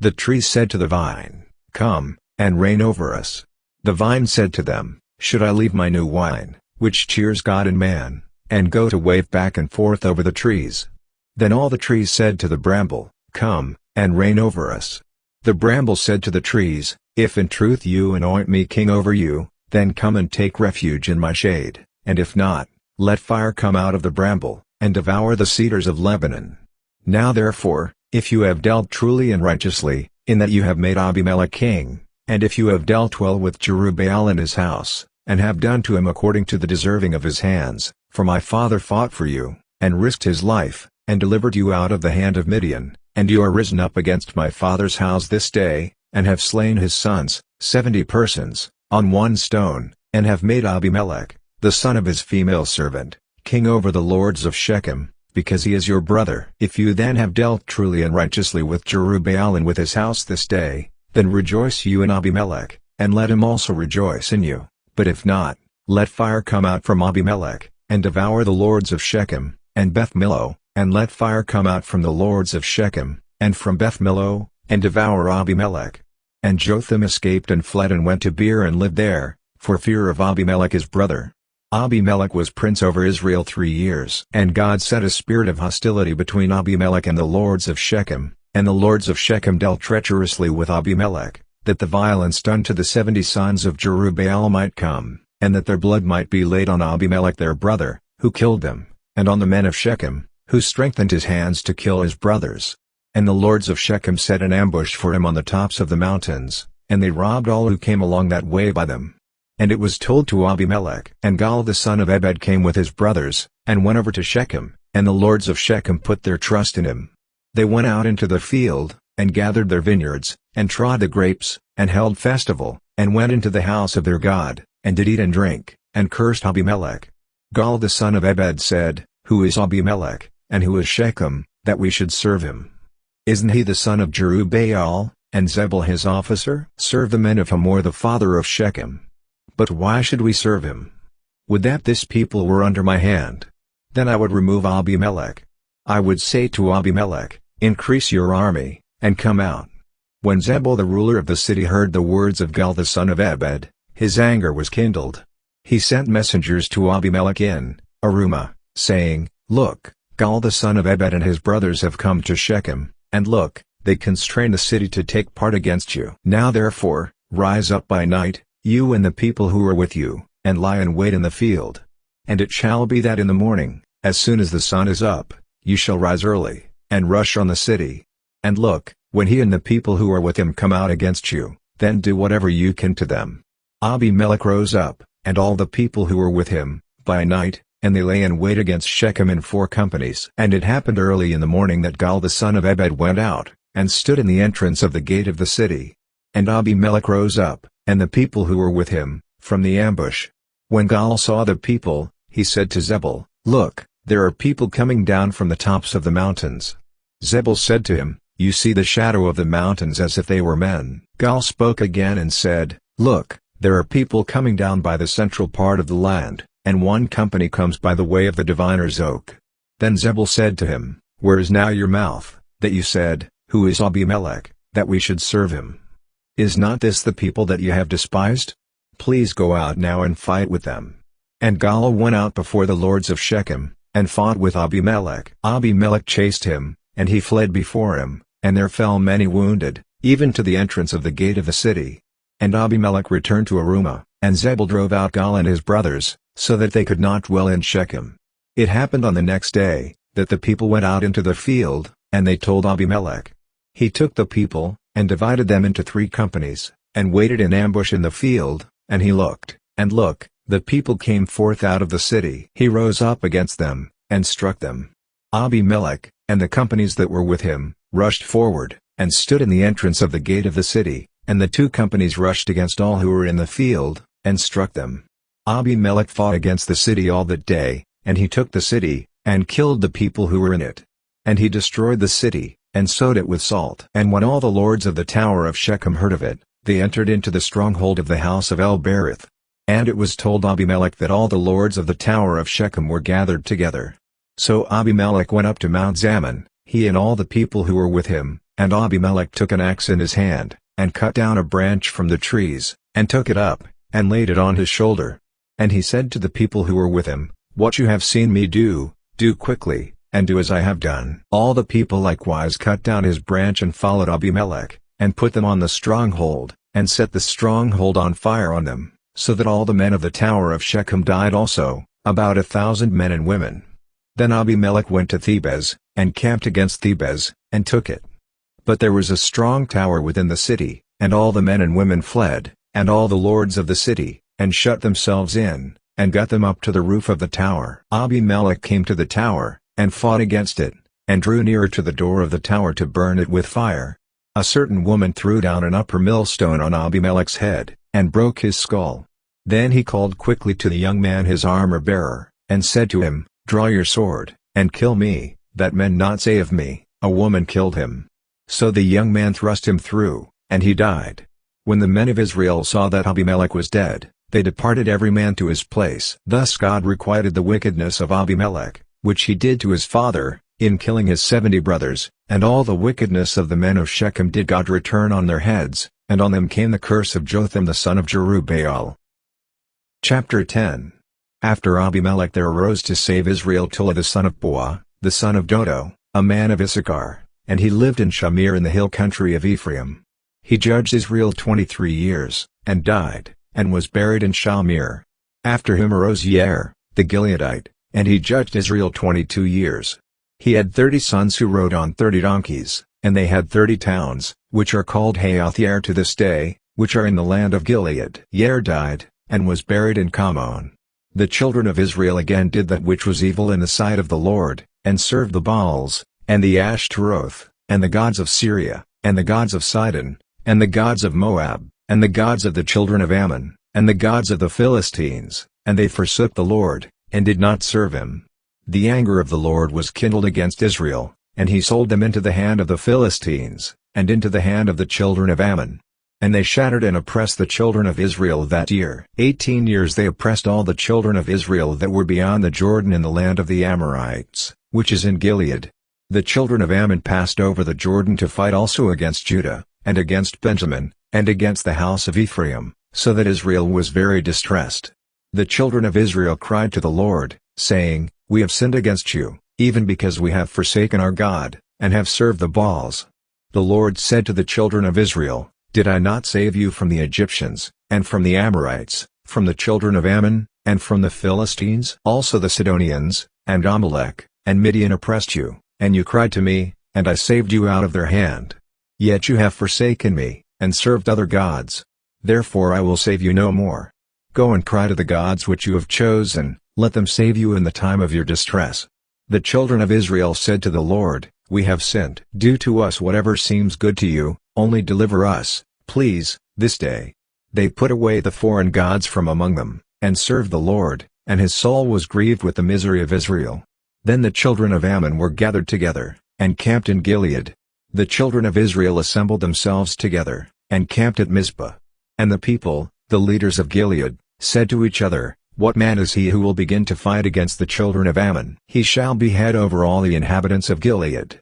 The trees said to the vine, Come, and reign over us. The vine said to them, Should I leave my new wine, which cheers God and man, and go to wave back and forth over the trees? Then all the trees said to the bramble, Come, and reign over us. The bramble said to the trees, If in truth you anoint me king over you, then come and take refuge in my shade, and if not, let fire come out of the bramble, and devour the cedars of Lebanon. Now therefore, if you have dealt truly and righteously, in that you have made Abimelech king, and if you have dealt well with Jerubbaal and his house, and have done to him according to the deserving of his hands, for my father fought for you, and risked his life, and delivered you out of the hand of Midian, and you are risen up against my father's house this day, and have slain his sons, 70 persons, on one stone, and have made Abimelech, the son of his female servant, king over the lords of Shechem, because he is your brother. If you then have dealt truly and righteously with Jerubbaal and with his house this day, then rejoice you in Abimelech, and let him also rejoice in you. But if not, let fire come out from Abimelech, and devour the lords of Shechem, and Beth Millo, and let fire come out from the lords of Shechem, and from Beth Millo, and devour Abimelech. And Jotham escaped and fled and went to Beer and lived there, for fear of Abimelech his brother. Abimelech was prince over Israel 3 years. And God set a spirit of hostility between Abimelech and the lords of Shechem, and the lords of Shechem dealt treacherously with Abimelech, that the violence done to the 70 sons of Jerubbaal might come, and that their blood might be laid on Abimelech their brother, who killed them, and on the men of Shechem, who strengthened his hands to kill his brothers. And the lords of Shechem set an ambush for him on the tops of the mountains, and they robbed all who came along that way by them. And it was told to Abimelech. And Gaal the son of Ebed came with his brothers, and went over to Shechem, and the lords of Shechem put their trust in him. They went out into the field, and gathered their vineyards, and trod the grapes, and held festival, and went into the house of their God, and did eat and drink, and cursed Abimelech. Gaal the son of Ebed said, Who is Abimelech, and who is Shechem, that we should serve him? Isn't he the son of Jerubbaal, and Zebul his officer? Serve the men of Hamor the father of Shechem. But why should we serve him? Would that this people were under my hand! Then I would remove Abimelech. I would say to Abimelech, increase your army, and come out. When Zebul the ruler of the city heard the words of Gaal the son of Ebed, his anger was kindled. He sent messengers to Abimelech in Arumah, saying, Look, Gaal the son of Ebed and his brothers have come to Shechem, and look, they constrain the city to take part against you. Now therefore, rise up by night, you and the people who are with you, and lie in wait in the field. And it shall be that in the morning, as soon as the sun is up, you shall rise early, and rush on the city. And look, when he and the people who are with him come out against you, then do whatever you can to them. Abimelech rose up, and all the people who were with him, by night, and they lay in wait against Shechem in 4 companies. And it happened early in the morning that Gaal the son of Ebed went out, and stood in the entrance of the gate of the city. And Abimelech rose up, and the people who were with him, from the ambush. When Gaal saw the people, he said to Zebul, Look, there are people coming down from the tops of the mountains. Zebul said to him, You see the shadow of the mountains as if they were men. Gaal spoke again and said, Look, there are people coming down by the central part of the land, and 1 company comes by the way of the diviner's oak. Then Zebul said to him, Where is now your mouth, that you said, Who is Abimelech, that we should serve him? Is not this the people that you have despised? Please go out now and fight with them. And Gaal went out before the lords of Shechem, and fought with Abimelech. Abimelech chased him, and he fled before him, and there fell many wounded, even to the entrance of the gate of the city. And Abimelech returned to Arumah, and Zebul drove out Gaal and his brothers, so that they could not dwell in Shechem. It happened on the next day, that the people went out into the field, and they told Abimelech. He took the people, and divided them into 3 companies, and waited in ambush in the field, and he looked, and look, the people came forth out of the city. He rose up against them, and struck them. Abimelech, and the companies that were with him, rushed forward, and stood in the entrance of the gate of the city, and the 2 companies rushed against all who were in the field, and struck them. Abimelech fought against the city all that day, and he took the city, and killed the people who were in it. And he destroyed the city, and sowed it with salt. And when all the lords of the tower of Shechem heard of it, they entered into the stronghold of the house of El-Berith. And it was told Abimelech that all the lords of the tower of Shechem were gathered together. So Abimelech went up to Mount Zaman, he and all the people who were with him, and Abimelech took an axe in his hand, and cut down a branch from the trees, and took it up, and laid it on his shoulder. And he said to the people who were with him, What you have seen me do, do quickly, and do as I have done. All the people likewise cut down his branch and followed Abimelech, and put them on the stronghold, and set the stronghold on fire on them, so that all the men of the tower of Shechem died also, about 1,000 men and women. Then Abimelech went to Thebez, and camped against Thebez, and took it. But there was a strong tower within the city, and all the men and women fled, and all the lords of the city, and shut themselves in, and got them up to the roof of the tower. Abimelech came to the tower, and fought against it, and drew nearer to the door of the tower to burn it with fire. A certain woman threw down an upper millstone on Abimelech's head, and broke his skull. Then he called quickly to the young man his armor-bearer, and said to him, Draw your sword, and kill me, that men not say of me, A woman killed him. So the young man thrust him through, and he died. When the men of Israel saw that Abimelech was dead, they departed every man to his place. Thus God requited the wickedness of Abimelech, which he did to his father, in killing his 70 brothers, and all the wickedness of the men of Shechem did God return on their heads, and on them came the curse of Jotham the son of Jerubbaal. Chapter 10. After Abimelech there arose to save Israel Tola the son of Puah, the son of Dodo, a man of Issachar, and he lived in Shamir in the hill country of Ephraim. He judged Israel 23 years, and died, and was buried in Shamir. After him arose Yair, the Gileadite, and he judged Israel 22 years. He had 30 sons who rode on 30 donkeys, and they had 30 towns, which are called Haathair to this day, which are in the land of Gilead. Yair died, and was buried in Kamon. The children of Israel again did that which was evil in the sight of the Lord, and served the Baals, and the Ashtaroth, and the gods of Syria, and the gods of Sidon, and the gods of Moab, and the gods of the children of Ammon, and the gods of the Philistines, and they forsook the Lord, and did not serve him. The anger of the Lord was kindled against Israel, and he sold them into the hand of the Philistines, and into the hand of the children of Ammon. And they shattered and oppressed the children of Israel that year. 18 years they oppressed all the children of Israel that were beyond the Jordan in the land of the Amorites, which is in Gilead. The children of Ammon passed over the Jordan to fight also against Judah, and against Benjamin, and against the house of Ephraim, so that Israel was very distressed. The children of Israel cried to the Lord, saying, We have sinned against you, even because we have forsaken our God, and have served the Baals. The Lord said to the children of Israel, Did I not save you from the Egyptians, and from the Amorites, from the children of Ammon, and from the Philistines? Also the Sidonians, and Amalek, and Midian oppressed you, and you cried to me, and I saved you out of their hand. Yet you have forsaken me, and served other gods. Therefore I will save you no more. Go and cry to the gods which you have chosen, let them save you in the time of your distress. The children of Israel said to the Lord, We have sinned. Do to us whatever seems good to you, only deliver us, please, this day. They put away the foreign gods from among them, and served the Lord, and his soul was grieved with the misery of Israel. Then the children of Ammon were gathered together, and camped in Gilead. The children of Israel assembled themselves together, and camped at Mizpah. And the people, the leaders of Gilead, said to each other, What man is he who will begin to fight against the children of Ammon? He shall be head over all the inhabitants of Gilead.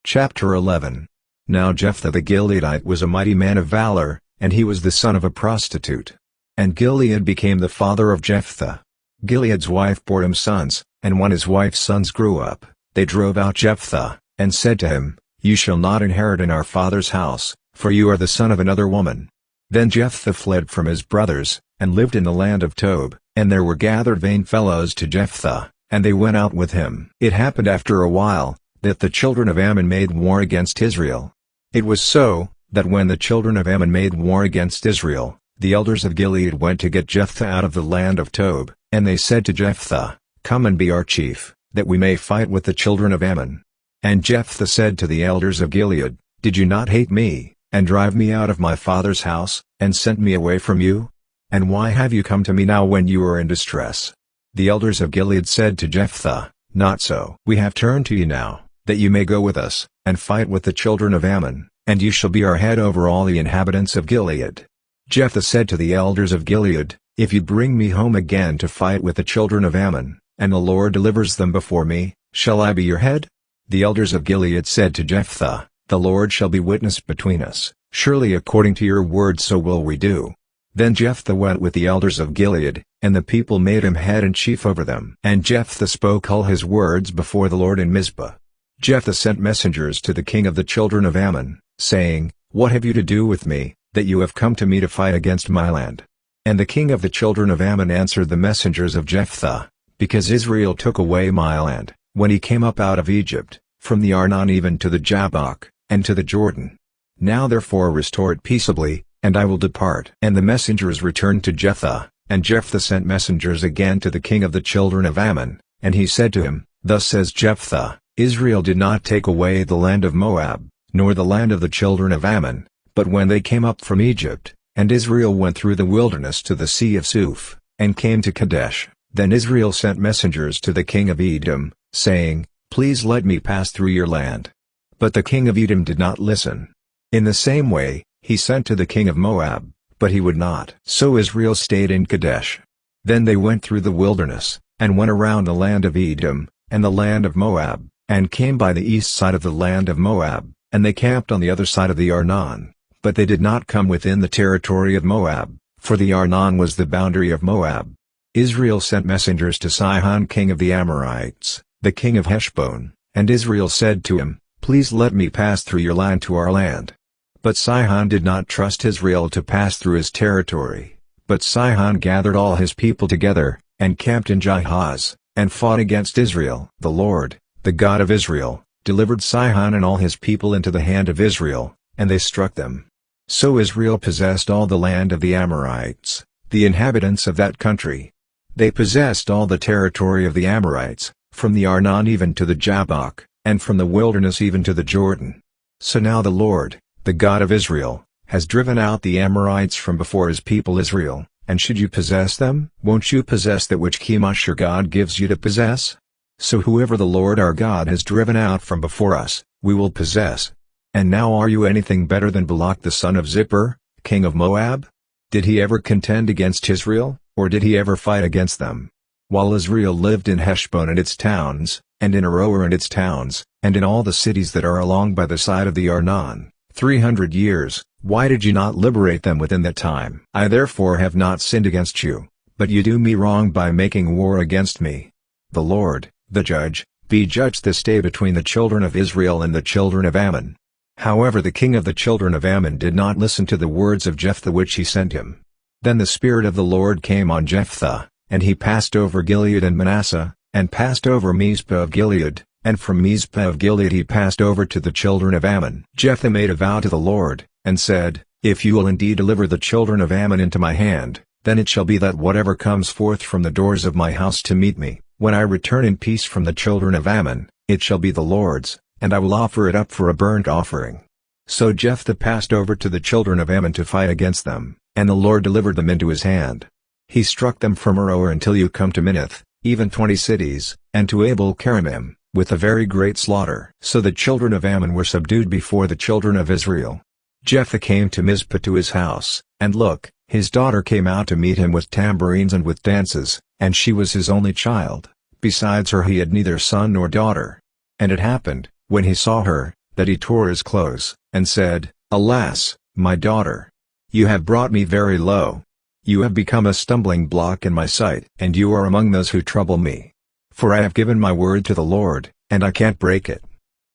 Chapter 11. Now Jephthah the Gileadite was a mighty man of valor, and he was the son of a prostitute. And Gilead became the father of Jephthah. Gilead's wife bore him sons, and when his wife's sons grew up, they drove out Jephthah, and said to him, You shall not inherit in our father's house, for you are the son of another woman. Then Jephthah fled from his brothers, and lived in the land of Tob, and there were gathered vain fellows to Jephthah, and they went out with him. It happened after a while, that the children of Ammon made war against Israel. It was so, that when the children of Ammon made war against Israel, the elders of Gilead went to get Jephthah out of the land of Tob, and they said to Jephthah, Come and be our chief, that we may fight with the children of Ammon. And Jephthah said to the elders of Gilead, Did you not hate me, and drive me out of my father's house, and sent me away from you? And why have you come to me now when you are in distress? The elders of Gilead said to Jephthah, Not so. We have turned to you now, that you may go with us, and fight with the children of Ammon, and you shall be our head over all the inhabitants of Gilead. Jephthah said to the elders of Gilead, If you bring me home again to fight with the children of Ammon, and the Lord delivers them before me, shall I be your head? The elders of Gilead said to Jephthah, The Lord shall be witness between us, surely according to your word so will we do. Then Jephthah went with the elders of Gilead, and the people made him head and chief over them. And Jephthah spoke all his words before the Lord in Mizpah. Jephthah sent messengers to the king of the children of Ammon, saying, What have you to do with me, that you have come to me to fight against my land? And the king of the children of Ammon answered the messengers of Jephthah, Because Israel took away my land, when he came up out of Egypt, from the Arnon even to the Jabbok, and to the Jordan. Now therefore restore it peaceably, and I will depart. And the messengers returned to Jephthah, and Jephthah sent messengers again to the king of the children of Ammon, and he said to him, Thus says Jephthah, Israel did not take away the land of Moab, nor the land of the children of Ammon, but when they came up from Egypt, and Israel went through the wilderness to the sea of Suf, and came to Kadesh, then Israel sent messengers to the king of Edom, saying, Please let me pass through your land. But the king of Edom did not listen. In the same way, he sent to the king of Moab, but he would not. So Israel stayed in Kadesh. Then they went through the wilderness, and went around the land of Edom, and the land of Moab, and came by the east side of the land of Moab, and they camped on the other side of the Arnon, but they did not come within the territory of Moab, for the Arnon was the boundary of Moab. Israel sent messengers to Sihon king of the Amorites, the king of Heshbon, and Israel said to him, Please let me pass through your land to our land. But Sihon did not trust Israel to pass through his territory, but Sihon gathered all his people together, and camped in Jahaz, and fought against Israel. The Lord, the God of Israel, delivered Sihon and all his people into the hand of Israel, and they struck them. So Israel possessed all the land of the Amorites, the inhabitants of that country. They possessed all the territory of the Amorites, from the Arnon even to the Jabbok, and from the wilderness even to the Jordan. So now the Lord, the God of Israel, has driven out the Amorites from before his people Israel, and should you possess them? Won't you possess that which Chemosh your God gives you to possess? So whoever the Lord our God has driven out from before us, we will possess. And now are you anything better than Balak the son of Zippor, king of Moab? Did he ever contend against Israel, or did he ever fight against them? While Israel lived in Heshbon and its towns, and in Aroer and its towns, and in all the cities that are along by the side of the Arnon, 300 years, why did you not liberate them within that time? I therefore have not sinned against you, but you do me wrong by making war against me. The Lord, the judge, be judged this day between the children of Israel and the children of Ammon. However the king of the children of Ammon did not listen to the words of Jephthah which he sent him. Then the Spirit of the Lord came on Jephthah, and he passed over Gilead and Manasseh, and passed over Mizpah of Gilead, and from Mizpah of Gilead he passed over to the children of Ammon. Jephthah made a vow to the Lord, and said, If you will indeed deliver the children of Ammon into my hand, then it shall be that whatever comes forth from the doors of my house to meet me, when I return in peace from the children of Ammon, it shall be the Lord's, and I will offer it up for a burnt offering. So Jephthah passed over to the children of Ammon to fight against them, and the Lord delivered them into his hand. He struck them from Aroer until you come to Minnith, even 20 cities, and to Abel-keramim, with a very great slaughter. So the children of Ammon were subdued before the children of Israel. Jephthah came to Mizpah to his house, and look, his daughter came out to meet him with tambourines and with dances, and she was his only child. Besides her he had neither son nor daughter. And it happened, when he saw her, that he tore his clothes, and said, Alas, my daughter! You have brought me very low. You have become a stumbling block in my sight, and you are among those who trouble me. For I have given my word to the Lord, and I can't break it.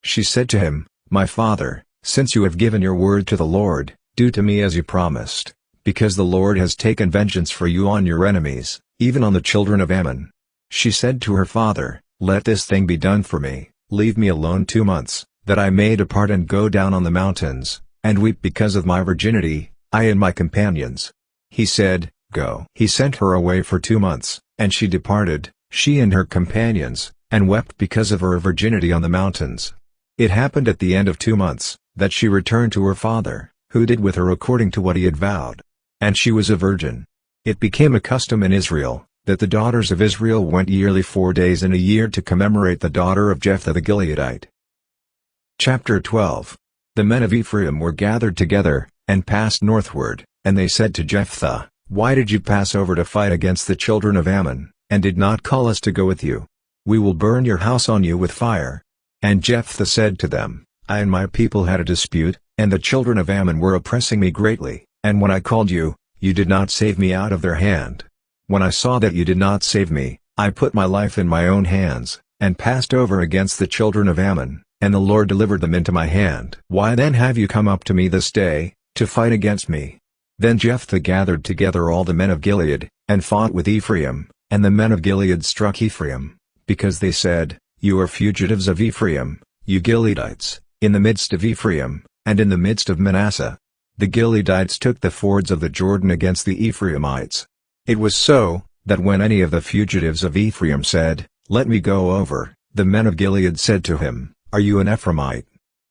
She said to him, My father, since you have given your word to the Lord, do to me as you promised, because the Lord has taken vengeance for you on your enemies, even on the children of Ammon. She said to her father, Let this thing be done for me, leave me alone 2 months, that I may depart and go down on the mountains, and weep because of my virginity, I and my companions. He said, Go. He sent her away for 2 months, and she departed, she and her companions, and wept because of her virginity on the mountains. It happened at the end of 2 months, that she returned to her father, who did with her according to what he had vowed. And she was a virgin. It became a custom in Israel, that the daughters of Israel went yearly 4 days in a year to commemorate the daughter of Jephthah the Gileadite. Chapter 12. The men of Ephraim were gathered together, and passed northward, and they said to Jephthah, Why did you pass over to fight against the children of Ammon, and did not call us to go with you? We will burn your house on you with fire. And Jephthah said to them, I and my people had a dispute, and the children of Ammon were oppressing me greatly, and when I called you, you did not save me out of their hand. When I saw that you did not save me, I put my life in my own hands, and passed over against the children of Ammon, and the Lord delivered them into my hand. Why then have you come up to me this day, to fight against me? Then Jephthah gathered together all the men of Gilead, and fought with Ephraim, and the men of Gilead struck Ephraim, because they said, You are fugitives of Ephraim, you Gileadites, in the midst of Ephraim, and in the midst of Manasseh. The Gileadites took the fords of the Jordan against the Ephraimites. It was so, that when any of the fugitives of Ephraim said, Let me go over, the men of Gilead said to him, Are you an Ephraimite?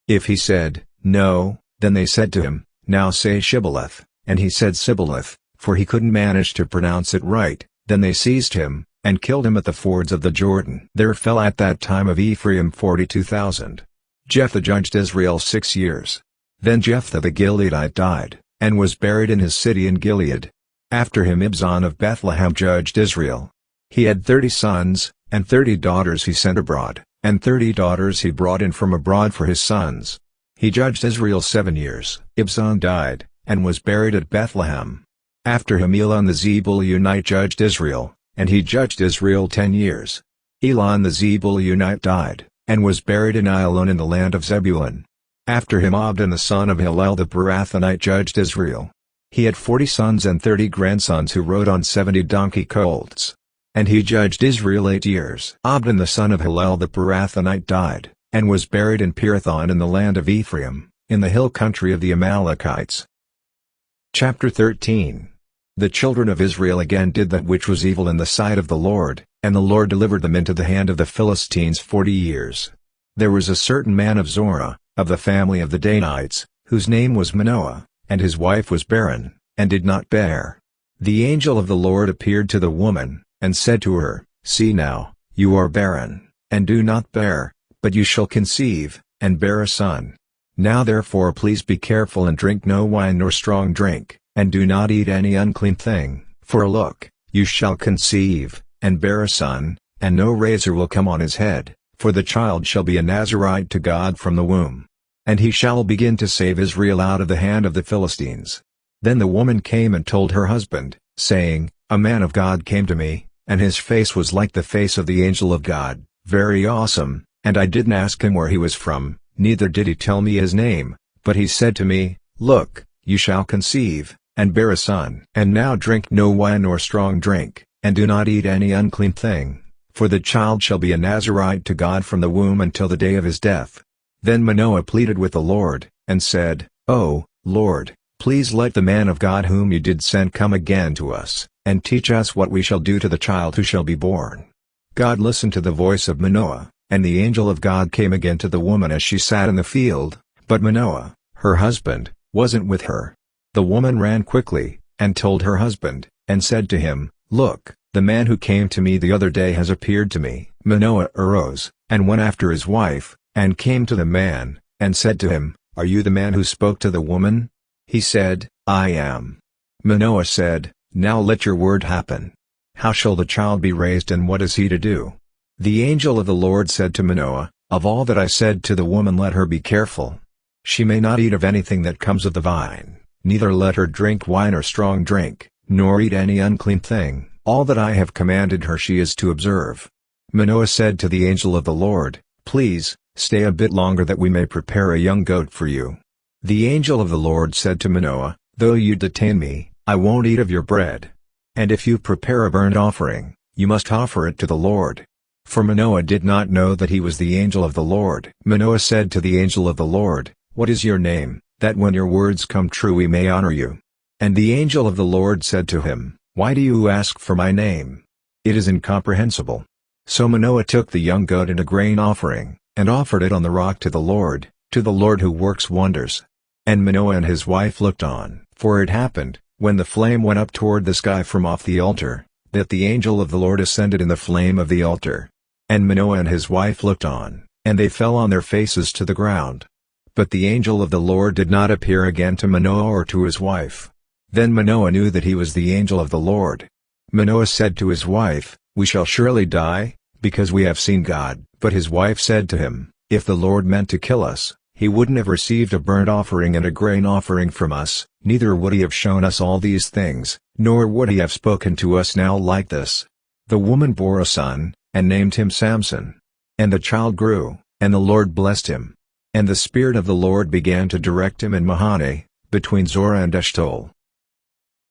If he said, No, then they said to him, Now say Shibboleth, and he said Sibboleth, for he couldn't manage to pronounce it right. Then they seized him, and killed him at the fords of the Jordan. There fell at that time of Ephraim 42,000. Jephthah judged Israel 6 years. Then Jephthah the Gileadite died, and was buried in his city in Gilead. After him Ibzan of Bethlehem judged Israel. He had 30 sons, and 30 daughters he sent abroad, and 30 daughters he brought in from abroad for his sons. He judged Israel 7 years. Ibzan died, and was buried at Bethlehem. After him Elon the Zebulunite judged Israel, and he judged Israel 10 years. Elon the Zebulunite died, and was buried in Ailon in the land of Zebulun. After him Abdon the son of Hillel the Pirathonite judged Israel. He had 40 sons and 30 grandsons who rode on 70 donkey colts. And he judged Israel 8 years. Abdon the son of Hillel the Pirathonite died, and was buried in Pirathon in the land of Ephraim, in the hill country of the Amalekites. Chapter 13. The children of Israel again did that which was evil in the sight of the Lord, and the Lord delivered them into the hand of the Philistines 40 years. There was a certain man of Zorah, of the family of the Danites, whose name was Manoah, and his wife was barren, and did not bear. The angel of the Lord appeared to the woman, and said to her, See now, you are barren, and do not bear, but you shall conceive, and bear a son. Now therefore please be careful and drink no wine nor strong drink, and do not eat any unclean thing, for look, you shall conceive, and bear a son, and no razor will come on his head, for the child shall be a Nazarite to God from the womb. And he shall begin to save Israel out of the hand of the Philistines. Then the woman came and told her husband, saying, A man of God came to me, and his face was like the face of the angel of God, very awesome, and I didn't ask him where he was from, neither did he tell me his name, but he said to me, Look, you shall conceive, and bear a son. And now drink no wine nor strong drink, and do not eat any unclean thing, for the child shall be a Nazarite to God from the womb until the day of his death. Then Manoah pleaded with the Lord, and said, O Lord, please let the man of God whom you did send come again to us, and teach us what we shall do to the child who shall be born. God listened to the voice of Manoah, and the angel of God came again to the woman as she sat in the field, but Manoah, her husband, wasn't with her. The woman ran quickly, and told her husband, and said to him, Look, the man who came to me the other day has appeared to me. Manoah arose, and went after his wife, and came to the man, and said to him, Are you the man who spoke to the woman? He said, I am. Manoah said, Now let your word happen. How shall the child be raised, and what is he to do? The angel of the Lord said to Manoah, Of all that I said to the woman let her be careful. She may not eat of anything that comes of the vine, neither let her drink wine or strong drink, nor eat any unclean thing. All that I have commanded her she is to observe. Manoah said to the angel of the Lord, Please, stay a bit longer that we may prepare a young goat for you. The angel of the Lord said to Manoah, Though you detain me, I won't eat of your bread. And if you prepare a burnt offering, you must offer it to the Lord. For Manoah did not know that he was the angel of the Lord. Manoah said to the angel of the Lord, What is your name, that when your words come true we may honor you? And the angel of the Lord said to him, Why do you ask for my name? It is incomprehensible. So Manoah took the young goat and a grain offering, and offered it on the rock to the Lord who works wonders. And Manoah and his wife looked on. For it happened, when the flame went up toward the sky from off the altar, that the angel of the Lord ascended in the flame of the altar. And Manoah and his wife looked on, and they fell on their faces to the ground. But the angel of the Lord did not appear again to Manoah or to his wife. Then Manoah knew that he was the angel of the Lord. Manoah said to his wife, We shall surely die, because we have seen God. But his wife said to him, If the Lord meant to kill us, he wouldn't have received a burnt offering and a grain offering from us, neither would he have shown us all these things, nor would he have spoken to us now like this. The woman bore a son, and named him Samson. And the child grew, and the Lord blessed him. And the Spirit of the Lord began to direct him in Mahane, between Zorah and Eshtaol.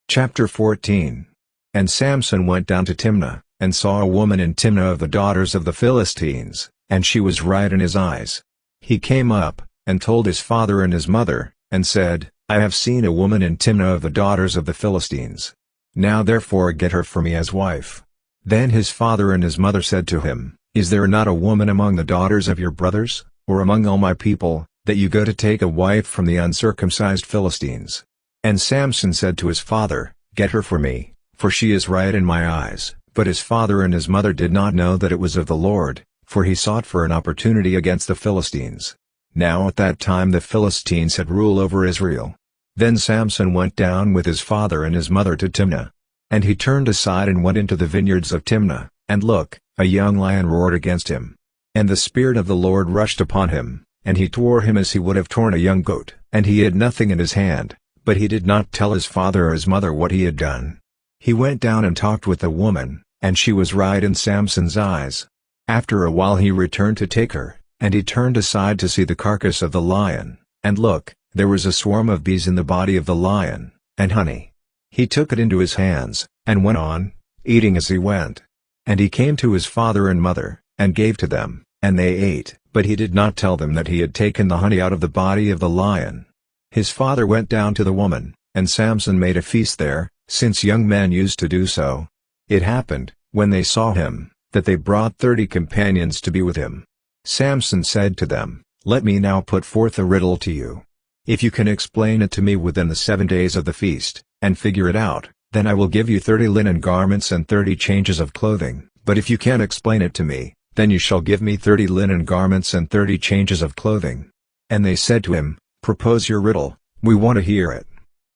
Chapter 14. And Samson went down to Timnah, and saw a woman in Timnah of the daughters of the Philistines, and she was right in his eyes. He came up, and told his father and his mother, and said, I have seen a woman in Timnah of the daughters of the Philistines. Now therefore get her for me as wife. Then his father and his mother said to him, Is there not a woman among the daughters of your brothers, or among all my people, that you go to take a wife from the uncircumcised Philistines? And Samson said to his father, Get her for me, for she is right in my eyes. But his father and his mother did not know that it was of the Lord, for he sought for an opportunity against the Philistines. Now at that time the Philistines had rule over Israel. Then Samson went down with his father and his mother to Timnah. And he turned aside and went into the vineyards of Timnah, and look, a young lion roared against him. And the Spirit of the Lord rushed upon him, and he tore him as he would have torn a young goat. And he had nothing in his hand, but he did not tell his father or his mother what he had done. He went down and talked with the woman, and she was right in Samson's eyes. After a while he returned to take her, and he turned aside to see the carcass of the lion, and look, there was a swarm of bees in the body of the lion, and honey. He took it into his hands, and went on, eating as he went. And he came to his father and mother, and gave to them, and they ate, but he did not tell them that he had taken the honey out of the body of the lion. His father went down to the woman, and Samson made a feast there, since young men used to do so. It happened, when they saw him, that they brought 30 companions to be with him. Samson said to them, Let me now put forth a riddle to you. If you can explain it to me within the 7 days of the feast, and figure it out, then I will give you 30 linen garments and 30 changes of clothing. But if you can't explain it to me, Then you shall give me 30 linen garments and 30 changes of clothing." And they said to him, "Propose your riddle, we want to hear it."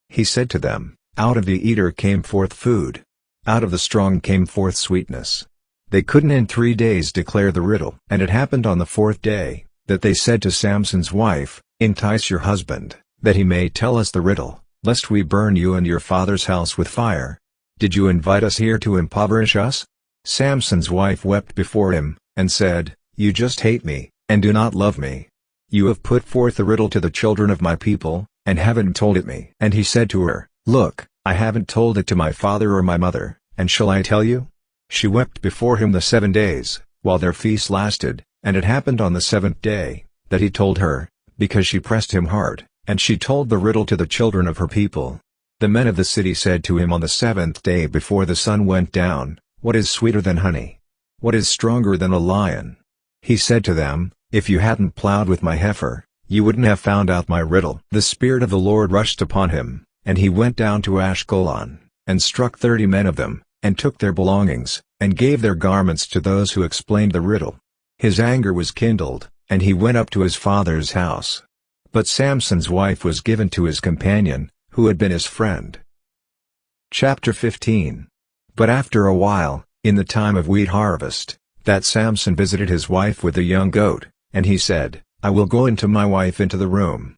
He said to them, "Out of the eater came forth food. Out of the strong came forth sweetness." They couldn't in 3 days declare the riddle. And it happened on the 4th day, that they said to Samson's wife, "Entice your husband, that he may tell us the riddle, lest we burn you and your father's house with fire. Did you invite us here to impoverish us?" Samson's wife wept before him, and said, "You just hate me, and do not love me. You have put forth the riddle to the children of my people, and haven't told it me." And he said to her, "Look, I haven't told it to my father or my mother, and shall I tell you?" She wept before him the 7 days, while their feast lasted, and it happened on the 7th day, that he told her, because she pressed him hard, and she told the riddle to the children of her people. The men of the city said to him on the 7th day before the sun went down, "What is sweeter than honey? What is stronger than a lion?" He said to them, "If you hadn't plowed with my heifer, you wouldn't have found out my riddle." The Spirit of the Lord rushed upon him, and he went down to Ashkelon, and struck 30 men of them, and took their belongings, and gave their garments to those who explained the riddle. His anger was kindled, and he went up to his father's house. But Samson's wife was given to his companion, who had been his friend. Chapter 15. But after a while, in the time of wheat harvest, that Samson visited his wife with a young goat, and he said, "I will go into my wife into the room."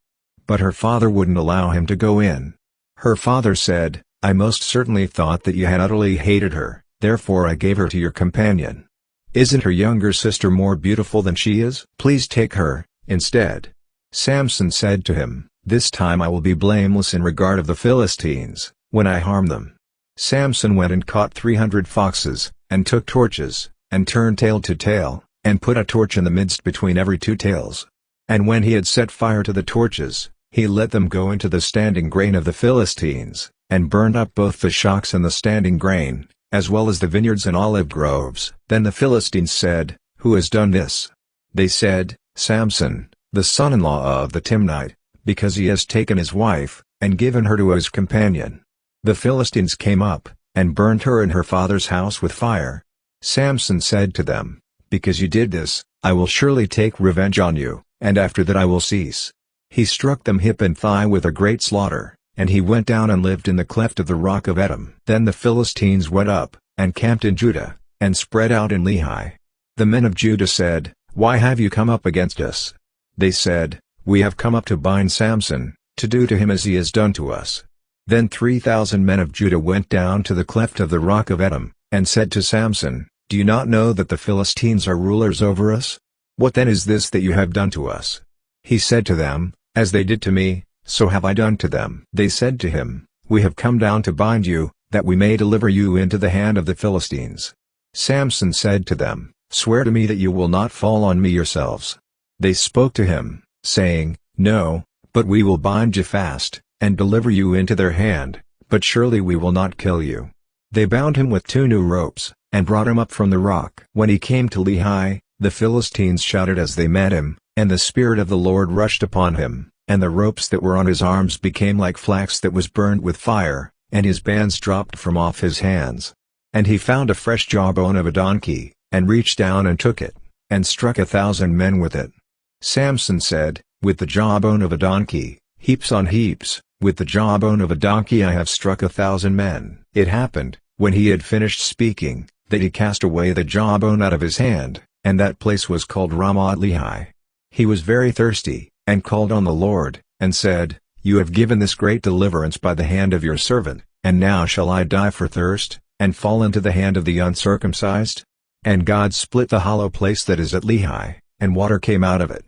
But her father wouldn't allow him to go in. Her father said, "I most certainly thought that you had utterly hated her, therefore I gave her to your companion. Isn't her younger sister more beautiful than she is? Please take her, instead." Samson said to him, "This time I will be blameless in regard of the Philistines, when I harm them." Samson went and caught 300 foxes, and took torches, and turned tail to tail, and put a torch in the midst between every 2 tails. And when he had set fire to the torches, he let them go into the standing grain of the Philistines, and burned up both the shocks and the standing grain, as well as the vineyards and olive groves. Then the Philistines said, "Who has done this?" They said, "Samson, the son-in-law of the Timnite, because he has taken his wife, and given her to his companion." The Philistines came up, and burned her and her father's house with fire. Samson said to them, "Because you did this, I will surely take revenge on you, and after that I will cease." He struck them hip and thigh with a great slaughter, and he went down and lived in the cleft of the rock of Edom. Then the Philistines went up, and camped in Judah, and spread out in Lehi. The men of Judah said, "Why have you come up against us?" They said, "We have come up to bind Samson, to do to him as he has done to us." Then 3,000 men of Judah went down to the cleft of the rock of Edom, and said to Samson, "Do you not know that the Philistines are rulers over us? What then is this that you have done to us?" He said to them, "As they did to me, so have I done to them." They said to him, "We have come down to bind you, that we may deliver you into the hand of the Philistines." Samson said to them, "Swear to me that you will not fall on me yourselves." They spoke to him, saying, "No, but we will bind you fast, and deliver you into their hand, but surely we will not kill you." They bound him with 2 new ropes, and brought him up from the rock. When he came to Lehi, the Philistines shouted as they met him, and the Spirit of the Lord rushed upon him, and the ropes that were on his arms became like flax that was burned with fire, and his bands dropped from off his hands. And he found a fresh jawbone of a donkey, and reached down and took it, and struck 1,000 men with it. Samson said, "With the jawbone of a donkey, heaps on heaps, with the jawbone of a donkey I have struck 1,000 men." It happened, when he had finished speaking, that he cast away the jawbone out of his hand, and that place was called Ramath Lehi. He was very thirsty, and called on the Lord, and said, "You have given this great deliverance by the hand of your servant, and now shall I die for thirst, and fall into the hand of the uncircumcised?" And God split the hollow place that is at Lehi, and water came out of it.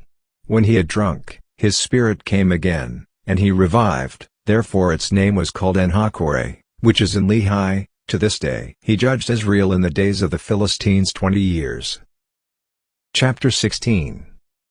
When he had drunk, his spirit came again, and he revived, therefore its name was called En-Hakkore, which is in Lehi, to this day. He judged Israel in the days of the Philistines 20 years. Chapter 16.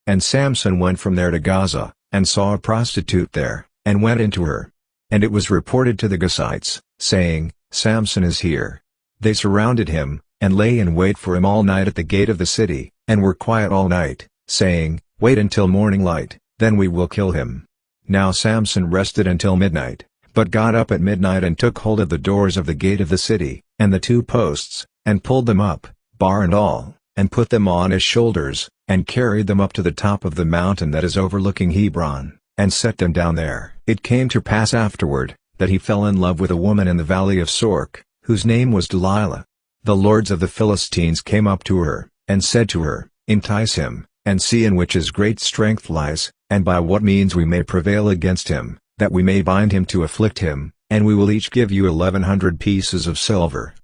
And Samson went from there to Gaza, and saw a prostitute there, and went into her. And it was reported to the Gazites, saying, "Samson is here." They surrounded him, and lay in wait for him all night at the gate of the city, and were quiet all night, saying, "Wait until morning light, then we will kill him." Now Samson rested until midnight, but got up at midnight and took hold of the doors of the gate of the city, and the 2 posts, and pulled them up, bar and all, and put them on his shoulders, and carried them up to the top of the mountain that is overlooking Hebron, and set them down there. It came to pass afterward, that he fell in love with a woman in the valley of Sorek, whose name was Delilah. The lords of the Philistines came up to her, and said to her, Entice him, and see in which his great strength lies, and by what means we may prevail against him, that we may bind him to afflict him, and we will each give you 1,100 pieces of silver.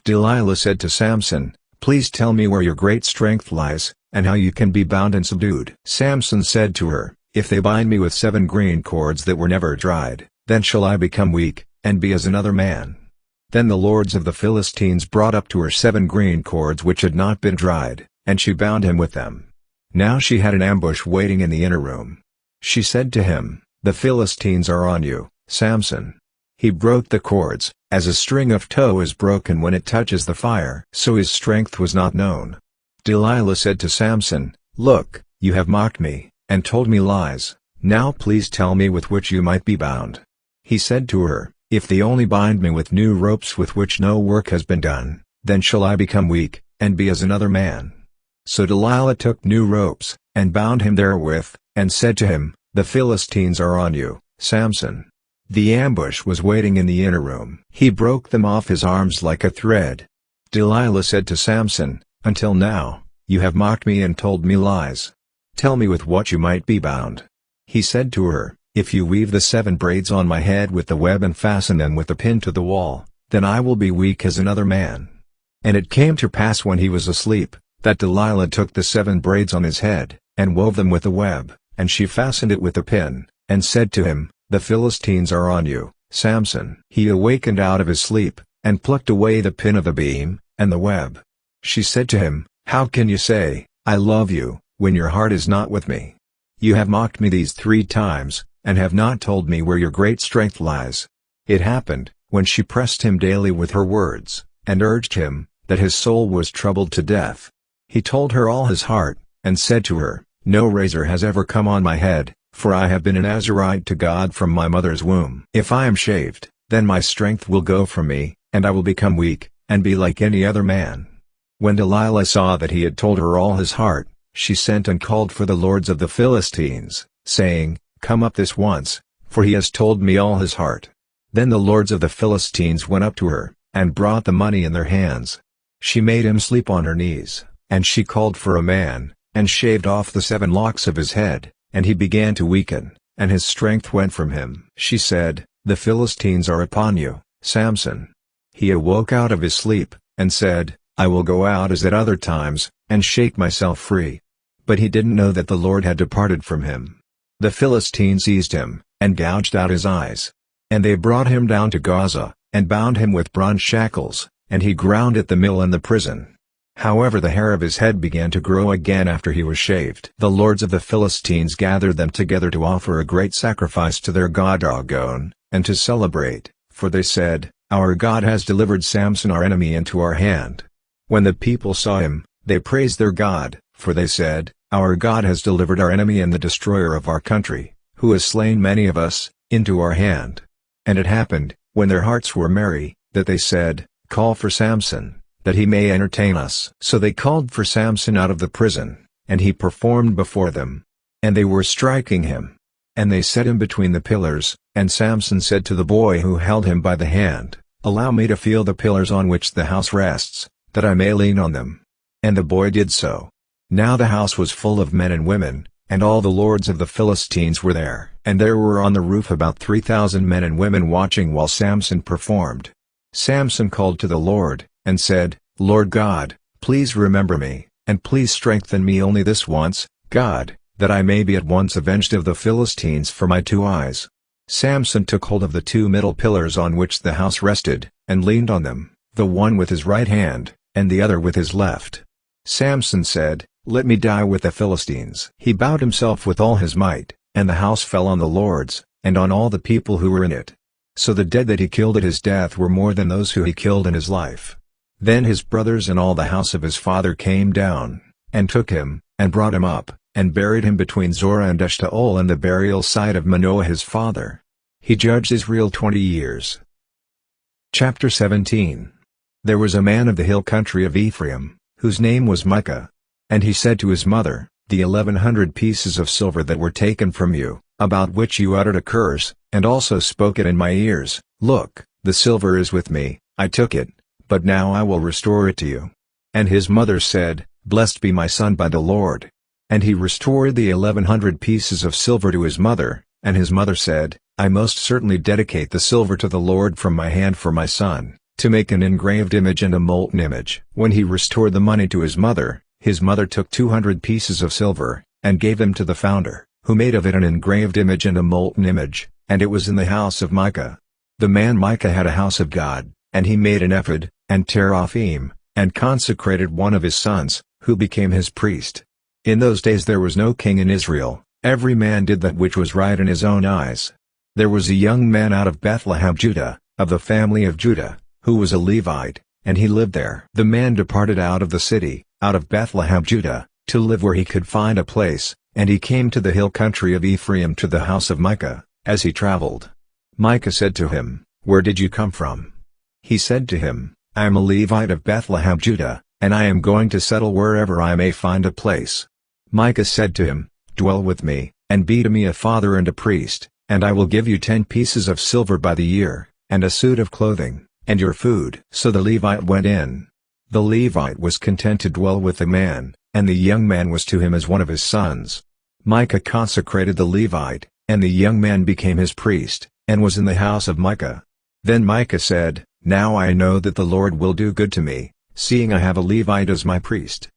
Delilah said to Samson, Please tell me where your great strength lies, and how you can be bound and subdued. Samson said to her, If they bind me with 7 green cords that were never dried, then shall I become weak, and be as another man. Then the lords of the Philistines brought up to her 7 green cords which had not been dried, and she bound him with them. Now she had an ambush waiting in the inner room. She said to him, The Philistines are on you, Samson. He broke the cords, as a string of tow is broken when it touches the fire. So his strength was not known. Delilah said to Samson, Look, you have mocked me, and told me lies, now please tell me with which you might be bound. He said to her, If they only bind me with new ropes with which no work has been done, then shall I become weak, and be as another man. So Delilah took new ropes, and bound him therewith, and said to him, The Philistines are on you, Samson. The ambush was waiting in the inner room. He broke them off his arms like a thread. Delilah said to Samson, Until now, you have mocked me and told me lies. Tell me with what you might be bound. He said to her, If you weave the 7 braids on my head with the web and fasten them with a pin to the wall, then I will be weak as another man. And it came to pass when he was asleep, that Delilah took the 7 braids on his head, and wove them with a web, and she fastened it with a pin, and said to him, The Philistines are on you, Samson. He awakened out of his sleep, and plucked away the pin of the beam, and the web. She said to him, How can you say, I love you, when your heart is not with me? You have mocked me these 3 times, and have not told me where your great strength lies. It happened, when she pressed him daily with her words, and urged him, that his soul was troubled to death. He told her all his heart, and said to her, No razor has ever come on my head, for I have been an Nazarite to God from my mother's womb. If I am shaved, then my strength will go from me, and I will become weak, and be like any other man. When Delilah saw that he had told her all his heart, she sent and called for the lords of the Philistines, saying, Come up this once, for he has told me all his heart. Then the lords of the Philistines went up to her, and brought the money in their hands. She made him sleep on her knees, and she called for a man, and shaved off the 7 locks of his head, and he began to weaken, and his strength went from him. She said, The Philistines are upon you, Samson. He awoke out of his sleep, and said, I will go out as at other times, and shake myself free. But he didn't know that the Lord had departed from him. The Philistines seized him, and gouged out his eyes. And they brought him down to Gaza, and bound him with bronze shackles, and he ground at the mill in the prison. However, the hair of his head began to grow again after he was shaved. The lords of the Philistines gathered them together to offer a great sacrifice to their god Dagon, and to celebrate, for they said, Our God has delivered Samson our enemy into our hand. When the people saw him, they praised their God, for they said, Our God has delivered our enemy and the destroyer of our country, who has slain many of us, into our hand. And it happened, when their hearts were merry, that they said, Call for Samson, that he may entertain us. So they called for Samson out of the prison, and he performed before them. And they were striking him. And they set him between the pillars, and Samson said to the boy who held him by the hand, Allow me to feel the pillars on which the house rests, that I may lean on them. And the boy did so. Now the house was full of men and women, and all the lords of the Philistines were there. And there were on the roof about 3,000 men and women watching while Samson performed. Samson called to the Lord, and said, Lord God, please remember me, and please strengthen me only this once, God, that I may be at once avenged of the Philistines for my 2 eyes. Samson took hold of the 2 middle pillars on which the house rested, and leaned on them, the one with his right hand, and the other with his left. Samson said, Let me die with the Philistines. He bowed himself with all his might, and the house fell on the lords, and on all the people who were in it. So the dead that he killed at his death were more than those who he killed in his life. Then his brothers and all the house of his father came down, and took him, and brought him up, and buried him between Zorah and Eshtaol and the burial site of Manoah his father. He judged Israel 20 years. Chapter 17. There was a man of the hill country of Ephraim, whose name was Micah, And he said to his mother, "The 1100 pieces of silver that were taken from you, about which you uttered a curse, and also spoke it in my ears, look, the silver is with me, I took it, but now I will restore it to you." And his mother said, "Blessed be my son by the Lord." And he restored the 1100 pieces of silver to his mother, and his mother said, "I most certainly dedicate the silver to the Lord from my hand for my son, to make an engraved image and a molten image." When he restored the money to his mother took 200 pieces of silver, and gave them to the founder, who made of it an engraved image and a molten image, and it was in the house of Micah. The man Micah had a house of God, and he made an ephod, and teraphim, and consecrated one of his sons, who became his priest. In those days there was no king in Israel, every man did that which was right in his own eyes. There was a young man out of Bethlehem Judah, of the family of Judah, who was a Levite, and he lived there. The man departed out of the city, out of Bethlehem Judah, to live where he could find a place, and he came to the hill country of Ephraim to the house of Micah. As he traveled, Micah said to him, "Where did you come from?" He said to him, "I am a Levite of Bethlehem Judah, and I am going to settle wherever I may find a place." Micah said to him, "Dwell with me, and be to me a father and a priest, and I will give you 10 pieces of silver by the year, and a suit of clothing, and your food." So the Levite went in. The Levite was content to dwell with the man, and the young man was to him as one of his sons. Micah consecrated the Levite, and the young man became his priest, and was in the house of Micah. Then Micah said, "Now I know that the Lord will do good to me, seeing I have a Levite as my priest."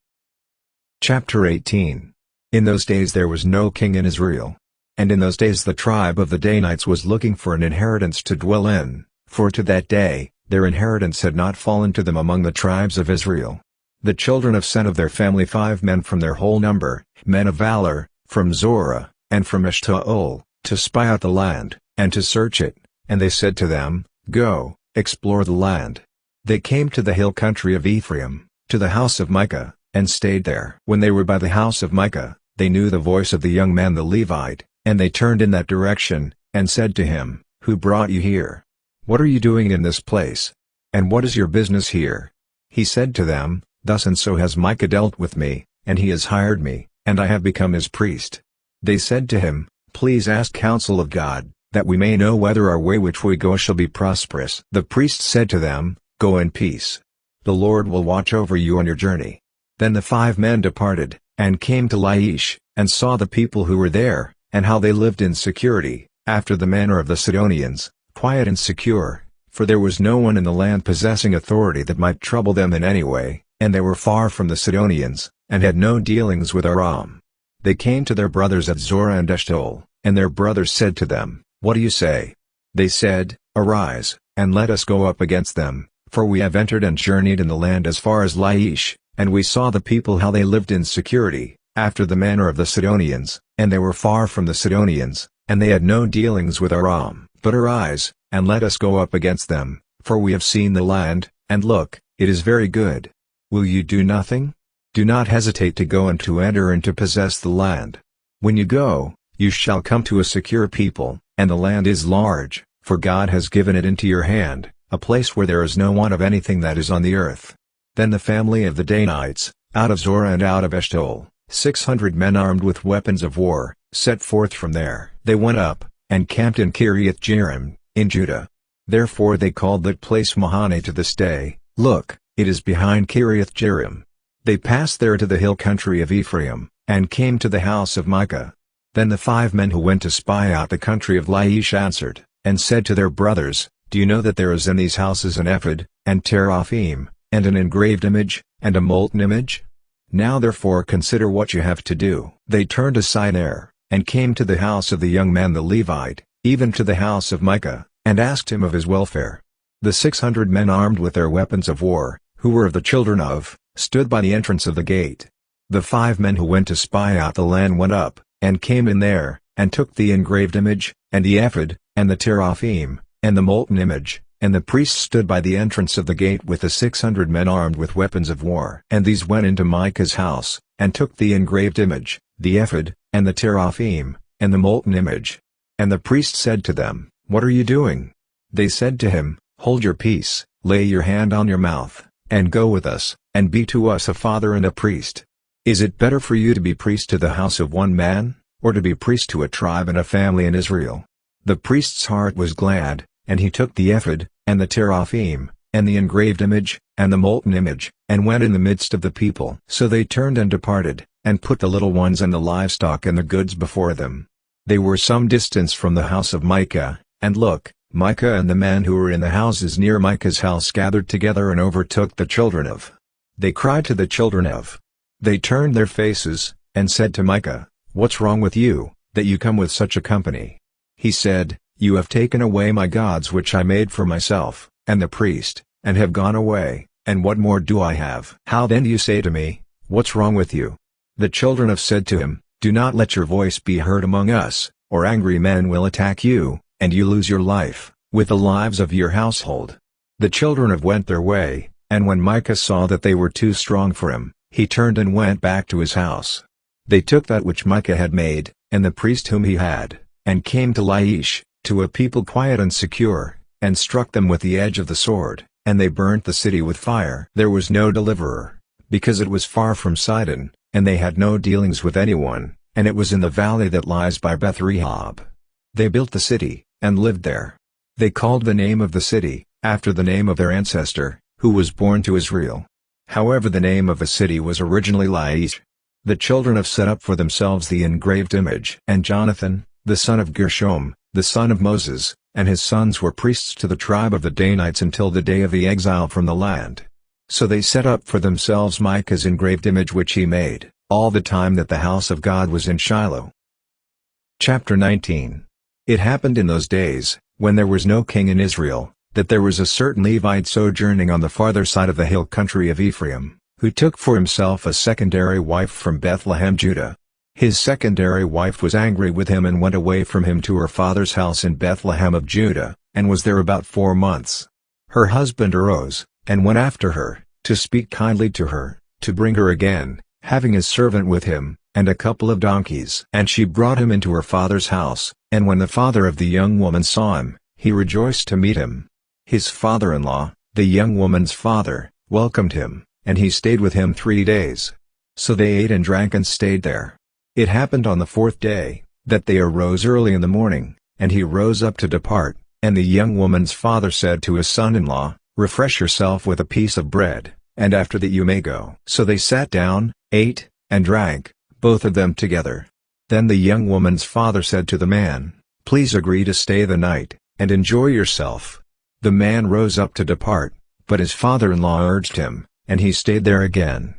Chapter 18. In those days there was no king in Israel. And in those days the tribe of the Danites was looking for an inheritance to dwell in, for to that day, their inheritance had not fallen to them among the tribes of Israel. The children of Sen of their family 5 men from their whole number, men of valor, from Zorah, and from Eshtaol, to spy out the land, and to search it, and they said to them, "Go, explore the land." They came to the hill country of Ephraim, to the house of Micah, and stayed there. When they were by the house of Micah, they knew the voice of the young man the Levite, and they turned in that direction, and said to him, "Who brought you here? What are you doing in this place? And what is your business here?" He said to them, "Thus and so has Micah dealt with me, and he has hired me, and I have become his priest." They said to him, "Please ask counsel of God, that we may know whether our way which we go shall be prosperous." The priest said to them, "Go in peace. The Lord will watch over you on your journey." Then the 5 men departed, and came to Laish, and saw the people who were there, and how they lived in security, after the manner of the Sidonians, quiet and secure, for there was no one in the land possessing authority that might trouble them in any way, and they were far from the Sidonians, and had no dealings with Aram. They came to their brothers at Zorah and Eshtaol, and their brothers said to them, "What do you say?" They said, "Arise, and let us go up against them, for we have entered and journeyed in the land as far as Laish, and we saw the people how they lived in security, after the manner of the Sidonians, and they were far from the Sidonians, and they had no dealings with Aram. But arise, and let us go up against them, for we have seen the land, and look, it is very good. Will you do nothing? Do not hesitate to go and to enter and to possess the land. When you go, you shall come to a secure people, and the land is large, for God has given it into your hand, a place where there is no want of anything that is on the earth." Then the family of the Danites, out of Zorah and out of Eshtaol, 600 men armed with weapons of war, set forth from there. They went up, and camped in Kiriath-Jearim, in Judah. Therefore they called that place Mahane to this day. Look, it is behind Kiriath-Jearim. They passed there to the hill country of Ephraim, and came to the house of Micah. Then the 5 men who went to spy out the country of Laish answered, and said to their brothers, "Do you know that there is in these houses an ephod, and teraphim, and an engraved image, and a molten image? Now therefore consider what you have to do." They turned aside there, and came to the house of the young man the Levite, even to the house of Micah, and asked him of his welfare. The 600 men armed with their weapons of war, who were of the children of, stood by the entrance of the gate. The 5 men who went to spy out the land went up, and came in there, and took the engraved image, and the ephod, and the teraphim, and the molten image, and the priests stood by the entrance of the gate with the 600 men armed with weapons of war. And these went into Micah's house, and took the engraved image, the ephod, and the teraphim, and the molten image. And the priest said to them, "What are you doing?" They said to him, "Hold your peace, lay your hand on your mouth, and go with us, and be to us a father and a priest." Is it better for you to be priest to the house of one man, or to be priest to a tribe and a family in Israel?" The priest's heart was glad, and he took the ephod, and the teraphim, and the engraved image, and the molten image, and went in the midst of the people. So they turned and departed, and put the little ones and the livestock and the goods before them. They were some distance from the house of Micah, and look, Micah and the men who were in the houses near Micah's house gathered together and overtook the children of. They cried to the children of. They turned their faces, and said to Micah, "What's wrong with you, that you come with such a company?" He said, "You have taken away my gods which I made for myself, and the priest, and have gone away, and what more do I have? How then do you say to me, What's wrong with you?" The children of said to him, "Do not let your voice be heard among us, or angry men will attack you, and you lose your life, with the lives of your household." The children of went their way, and when Micah saw that they were too strong for him, he turned and went back to his house. They took that which Micah had made, and the priest whom he had, and came to Laish, to a people quiet and secure, and struck them with the edge of the sword, and they burnt the city with fire. There was no deliverer, because it was far from Sidon, and they had no dealings with anyone, and it was in the valley that lies by Beth-rehob. They built the city, and lived there. They called the name of the city, after the name of their ancestor, who was born to Israel. However, the name of the city was originally Laish. The children of set up for themselves the engraved image. And Jonathan, the son of Gershom, the son of Moses, and his sons were priests to the tribe of the Danites until the day of the exile from the land. So they set up for themselves Micah's engraved image which he made, all the time that the house of God was in Shiloh. Chapter 19. It happened in those days, when there was no king in Israel, that there was a certain Levite sojourning on the farther side of the hill country of Ephraim, who took for himself a secondary wife from Bethlehem, Judah. His secondary wife was angry with him and went away from him to her father's house in Bethlehem of Judah, and was there about 4 months. Her husband arose, and went after her, to speak kindly to her, to bring her again, having his servant with him, and a couple of donkeys. And she brought him into her father's house, and when the father of the young woman saw him, he rejoiced to meet him. His father-in-law, the young woman's father, welcomed him, and he stayed with him 3 days. So they ate and drank and stayed there. It happened on the 4th day, that they arose early in the morning, and he rose up to depart, and the young woman's father said to his son-in-law, "Refresh yourself with a piece of bread, and after that you may go." So they sat down, ate, and drank, both of them together. Then the young woman's father said to the man, "Please agree to stay the night, and enjoy yourself." The man rose up to depart, but his father-in-law urged him, and he stayed there again.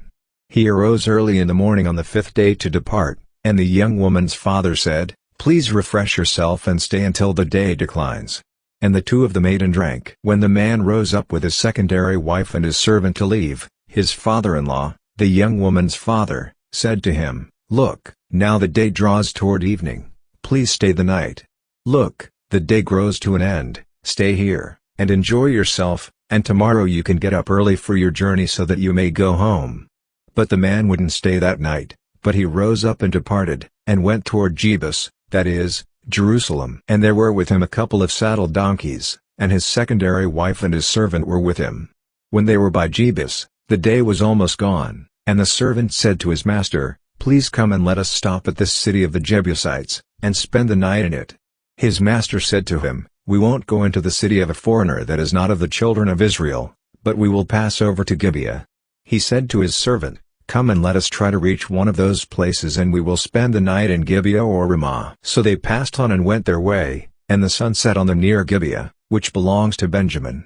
He arose early in the morning on the 5th day to depart, and the young woman's father said, "Please refresh yourself and stay until the day declines." And the two of them ate and drank. When the man rose up with his secondary wife and his servant to leave, his father-in-law, the young woman's father, said to him, "Look, now the day draws toward evening. Please stay the night. Look, the day grows to an end. Stay here, and enjoy yourself, and tomorrow you can get up early for your journey so that you may go home." But the man wouldn't stay that night, but he rose up and departed, and went toward Jebus, that is, Jerusalem. And there were with him a couple of saddled donkeys, and his secondary wife and his servant were with him. When they were by Jebus, the day was almost gone, and the servant said to his master, "Please come and let us stop at this city of the Jebusites, and spend the night in it." His master said to him, "We won't go into the city of a foreigner that is not of the children of Israel, but we will pass over to Gibeah." He said to his servant, "Come and let us try to reach one of those places and we will spend the night in Gibeah or Ramah." So they passed on and went their way, and the sun set on them near Gibeah, which belongs to Benjamin.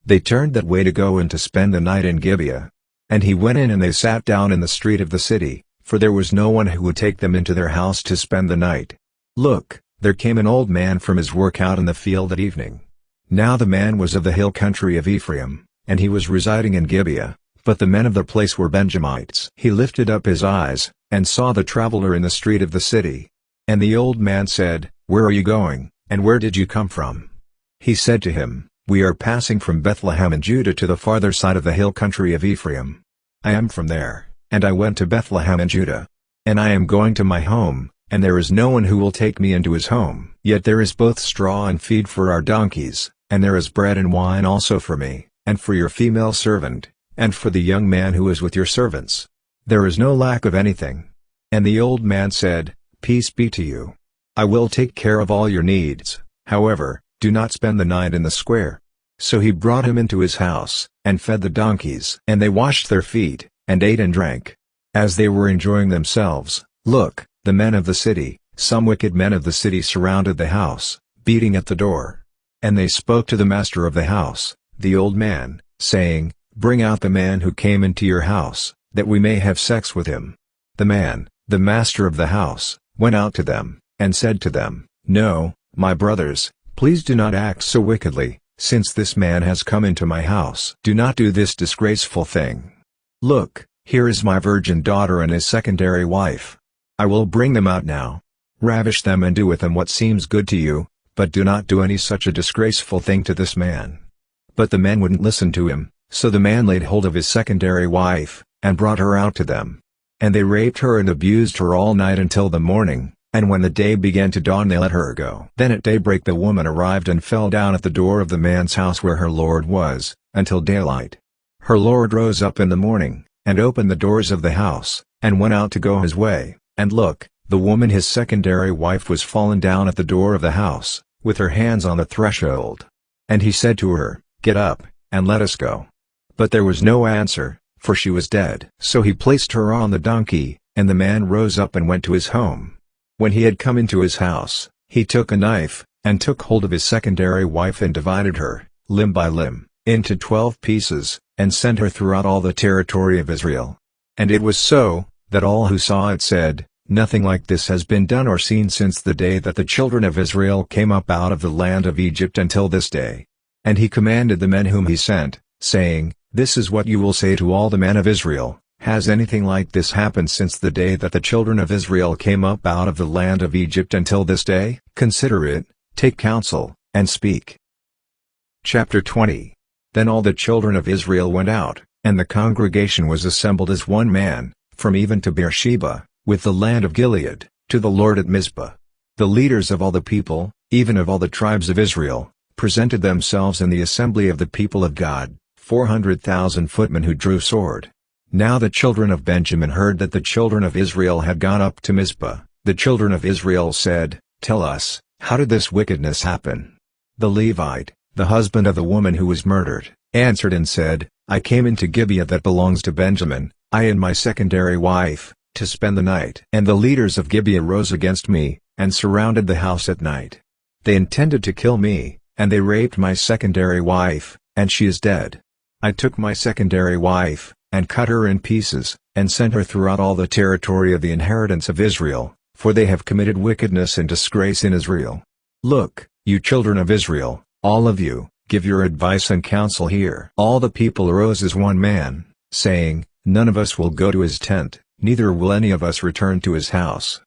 They turned that way to go and to spend the night in Gibeah. And he went in and they sat down in the street of the city, for there was no one who would take them into their house to spend the night. Look, there came an old man from his work out in the field at evening. Now the man was of the hill country of Ephraim, and he was residing in Gibeah, but the men of the place were Benjamites. He lifted up his eyes, and saw the traveler in the street of the city. And the old man said, "Where are you going, and where did you come from?" He said to him, "We are passing from Bethlehem in Judah to the farther side of the hill country of Ephraim. I am from there, and I went to Bethlehem in Judah. And I am going to my home, and there is no one who will take me into his home. Yet there is both straw and feed for our donkeys, and there is bread and wine also for me, and for your female servant, and for the young man who is with your servants." There is no lack of anything." And the old man said, "Peace be to you. I will take care of all your needs, however, do not spend the night in the square." So he brought him into his house, and fed the donkeys. And they washed their feet, and ate and drank. As they were enjoying themselves, look, the men of the city, some wicked men of the city surrounded the house, beating at the door. And they spoke to the master of the house, the old man, saying, "Bring out the man who came into your house, that we may have sex with him." The man, the master of the house, went out to them, and said to them, "No, my brothers, please do not act so wickedly, since this man has come into my house. Do not do this disgraceful thing. Look, here is my virgin daughter and his secondary wife. I will bring them out now. Ravish them and do with them what seems good to you, but do not do any such a disgraceful thing to this man." But the men wouldn't listen to him, so the man laid hold of his secondary wife, and brought her out to them. And they raped her and abused her all night until the morning, and when the day began to dawn they let her go. Then at daybreak the woman arrived and fell down at the door of the man's house where her lord was, until daylight. Her lord rose up in the morning, and opened the doors of the house, and went out to go his way, and look, the woman his secondary wife was fallen down at the door of the house, with her hands on the threshold. And he said to her, "Get up, and let us go." But there was no answer, for she was dead. So he placed her on the donkey, and the man rose up and went to his home. When he had come into his house, he took a knife, and took hold of his secondary wife and divided her, limb by limb, into 12 pieces, and sent her throughout all the territory of Israel. And it was so, that all who saw it said, "Nothing like this has been done or seen since the day that the children of Israel came up out of the land of Egypt until this day." And he commanded the men whom he sent, saying, "This is what you will say to all the men of Israel, has anything like this happened since the day that the children of Israel came up out of the land of Egypt until this day? Consider it, take counsel, and speak." Chapter 20. Then all the children of Israel went out, and the congregation was assembled as one man, from even to Beersheba, with the land of Gilead, to the Lord at Mizpah. The leaders of all the people, even of all the tribes of Israel, presented themselves in the assembly of the people of God, 400,000 footmen who drew sword. Now the children of Benjamin heard that the children of Israel had gone up to Mizpah. The children of Israel said, "Tell us, how did this wickedness happen?" The Levite, the husband of the woman who was murdered, answered and said, "I came into Gibeah that belongs to Benjamin, I and my secondary wife, to spend the night. And the leaders of Gibeah rose against me, and surrounded the house at night. They intended to kill me, and they raped my secondary wife, and she is dead. I took my secondary wife, and cut her in pieces, and sent her throughout all the territory of the inheritance of Israel, for they have committed wickedness and disgrace in Israel. Look, you children of Israel, all of you, give your advice and counsel here." All the people arose as one man, saying, "None of us will go to his tent, neither will any of us return to his house.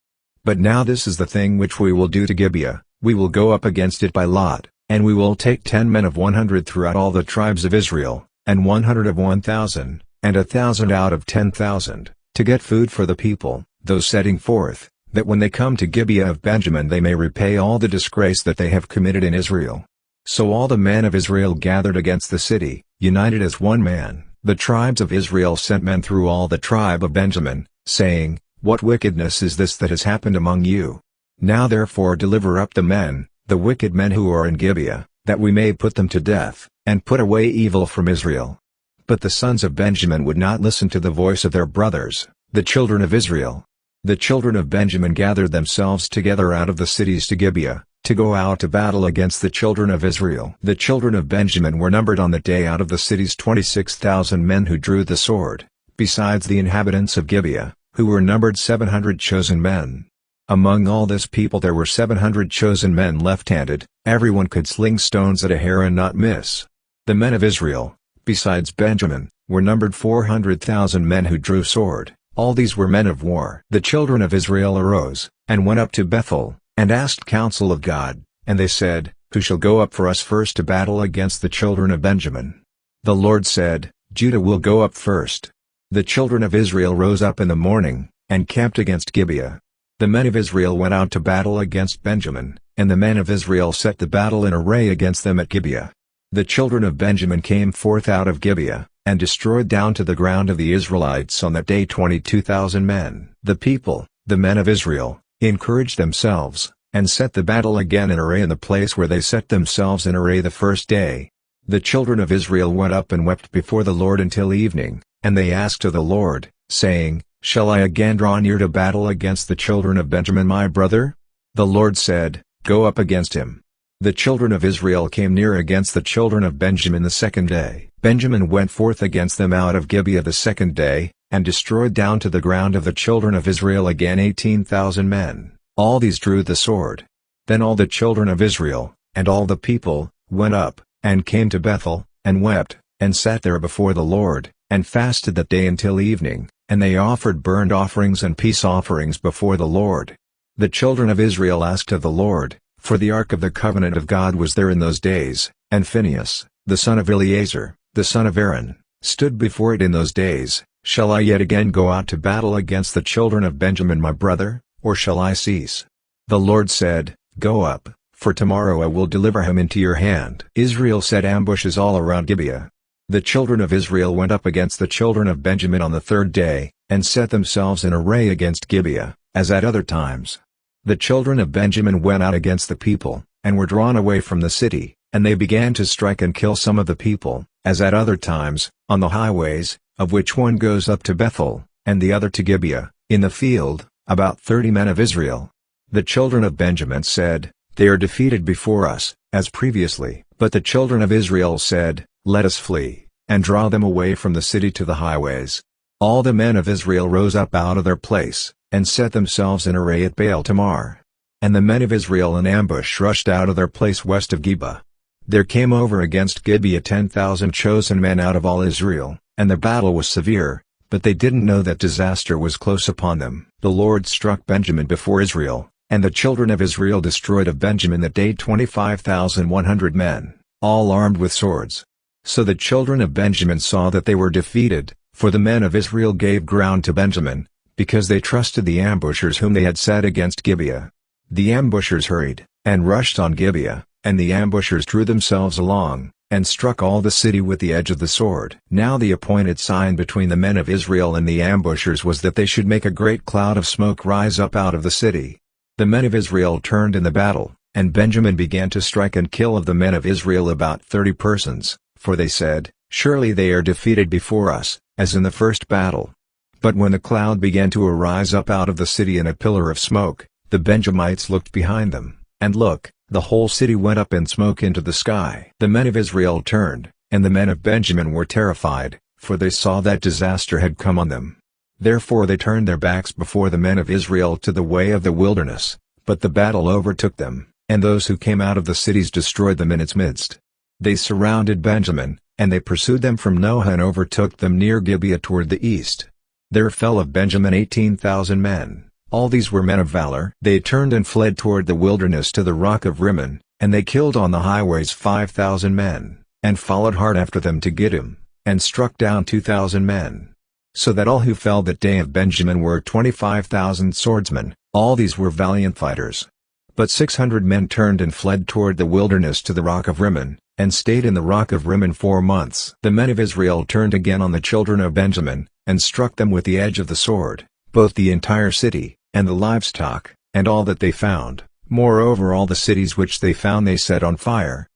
But now this is the thing which we will do to Gibeah, we will go up against it by lot, and we will take 10 men of 100 throughout all the tribes of Israel, and 100 of 1,000, and 1,000 out of 10,000, to get food for the people, those setting forth, that when they come to Gibeah of Benjamin they may repay all the disgrace that they have committed in Israel." So all the men of Israel gathered against the city, united as one man. The tribes of Israel sent men through all the tribe of Benjamin, saying, "What wickedness is this that has happened among you? Now therefore deliver up the men, the wicked men who are in Gibeah, that we may put them to death, and put away evil from Israel." But the sons of Benjamin would not listen to the voice of their brothers, the children of Israel. The children of Benjamin gathered themselves together out of the cities to Gibeah, to go out to battle against the children of Israel. The children of Benjamin were numbered on the day out of the cities 26,000 men who drew the sword, besides the inhabitants of Gibeah, who were numbered 700 chosen men. Among all this people there were 700 chosen men left-handed, everyone could sling stones at a hair and not miss. The men of Israel, besides Benjamin, were numbered 400,000 men who drew sword, all these were men of war. The children of Israel arose, and went up to Bethel, and asked counsel of God, and they said, "Who shall go up for us first to battle against the children of Benjamin?" The Lord said, "Judah will go up first." The children of Israel rose up in the morning, and camped against Gibeah. The men of Israel went out to battle against Benjamin, and the men of Israel set the battle in array against them at Gibeah. The children of Benjamin came forth out of Gibeah, and destroyed down to the ground of the Israelites on that day 22,000 men. The people, the men of Israel, encouraged themselves, and set the battle again in array in the place where they set themselves in array the first day. The children of Israel went up and wept before the Lord until evening, and they asked of the Lord, saying, Shall I again draw near to battle against the children of Benjamin my brother? The Lord said, Go up against him. The children of Israel came near against the children of Benjamin the second day. Benjamin went forth against them out of Gibeah the second day, and destroyed down to the ground of the children of Israel again 18,000 men. All these drew the sword. Then all the children of Israel, and all the people, went up, and came to Bethel, and wept, and sat there before the Lord, and fasted that day until evening, and they offered burnt offerings and peace offerings before the Lord. The children of Israel asked of the Lord, for the ark of the covenant of God was there in those days, and Phinehas, the son of Eleazar, the son of Aaron, stood before it in those days. Shall I yet again go out to battle against the children of Benjamin my brother, or shall I cease? The Lord said, Go up, for tomorrow I will deliver him into your hand. Israel set ambushes all around Gibeah. The children of Israel went up against the children of Benjamin on the third day, and set themselves in array against Gibeah, as at other times. The children of Benjamin went out against the people, and were drawn away from the city, and they began to strike and kill some of the people, as at other times, on the highways, of which one goes up to Bethel, and the other to Gibeah, in the field, about 30 men of Israel. The children of Benjamin said, They are defeated before us, as previously. But the children of Israel said, Let us flee, and draw them away from the city to the highways. All the men of Israel rose up out of their place, and set themselves in array at Baal Tamar. And the men of Israel in ambush rushed out of their place west of Gibeah. There came over against Gibeah 10,000 chosen men out of all Israel, and the battle was severe, but they didn't know that disaster was close upon them. The Lord struck Benjamin before Israel, and the children of Israel destroyed of Benjamin that day 25,100 men, all armed with swords. So the children of Benjamin saw that they were defeated, for the men of Israel gave ground to Benjamin, because they trusted the ambushers whom they had set against Gibeah. The ambushers hurried, and rushed on Gibeah, and the ambushers drew themselves along, and struck all the city with the edge of the sword. Now the appointed sign between the men of Israel and the ambushers was that they should make a great cloud of smoke rise up out of the city. The men of Israel turned in the battle, and Benjamin began to strike and kill of the men of Israel about 30 persons, for they said, Surely they are defeated before us, as in the first battle. But when the cloud began to arise up out of the city in a pillar of smoke, the Benjamites looked behind them, and look, the whole city went up in smoke into the sky. The men of Israel turned, and the men of Benjamin were terrified, for they saw that disaster had come on them. Therefore they turned their backs before the men of Israel to the way of the wilderness, but the battle overtook them, and those who came out of the cities destroyed them in its midst. They surrounded Benjamin, and they pursued them from Noah and overtook them near Gibeah toward the east. There fell of Benjamin 18,000 men. All these were men of valor. They turned and fled toward the wilderness to the rock of Rimmon, and they killed on the highways 5,000 men, and followed hard after them to Gittim, and struck down 2,000 men. So that all who fell that day of Benjamin were 25,000 swordsmen. All these were valiant fighters. But 600 men turned and fled toward the wilderness to the rock of Rimmon, and stayed in the rock of Rimmon 4 months. The men of Israel turned again on the children of Benjamin, and struck them with the edge of the sword, both the entire city, and the livestock, and all that they found. Moreover all the cities which they found they set on fire.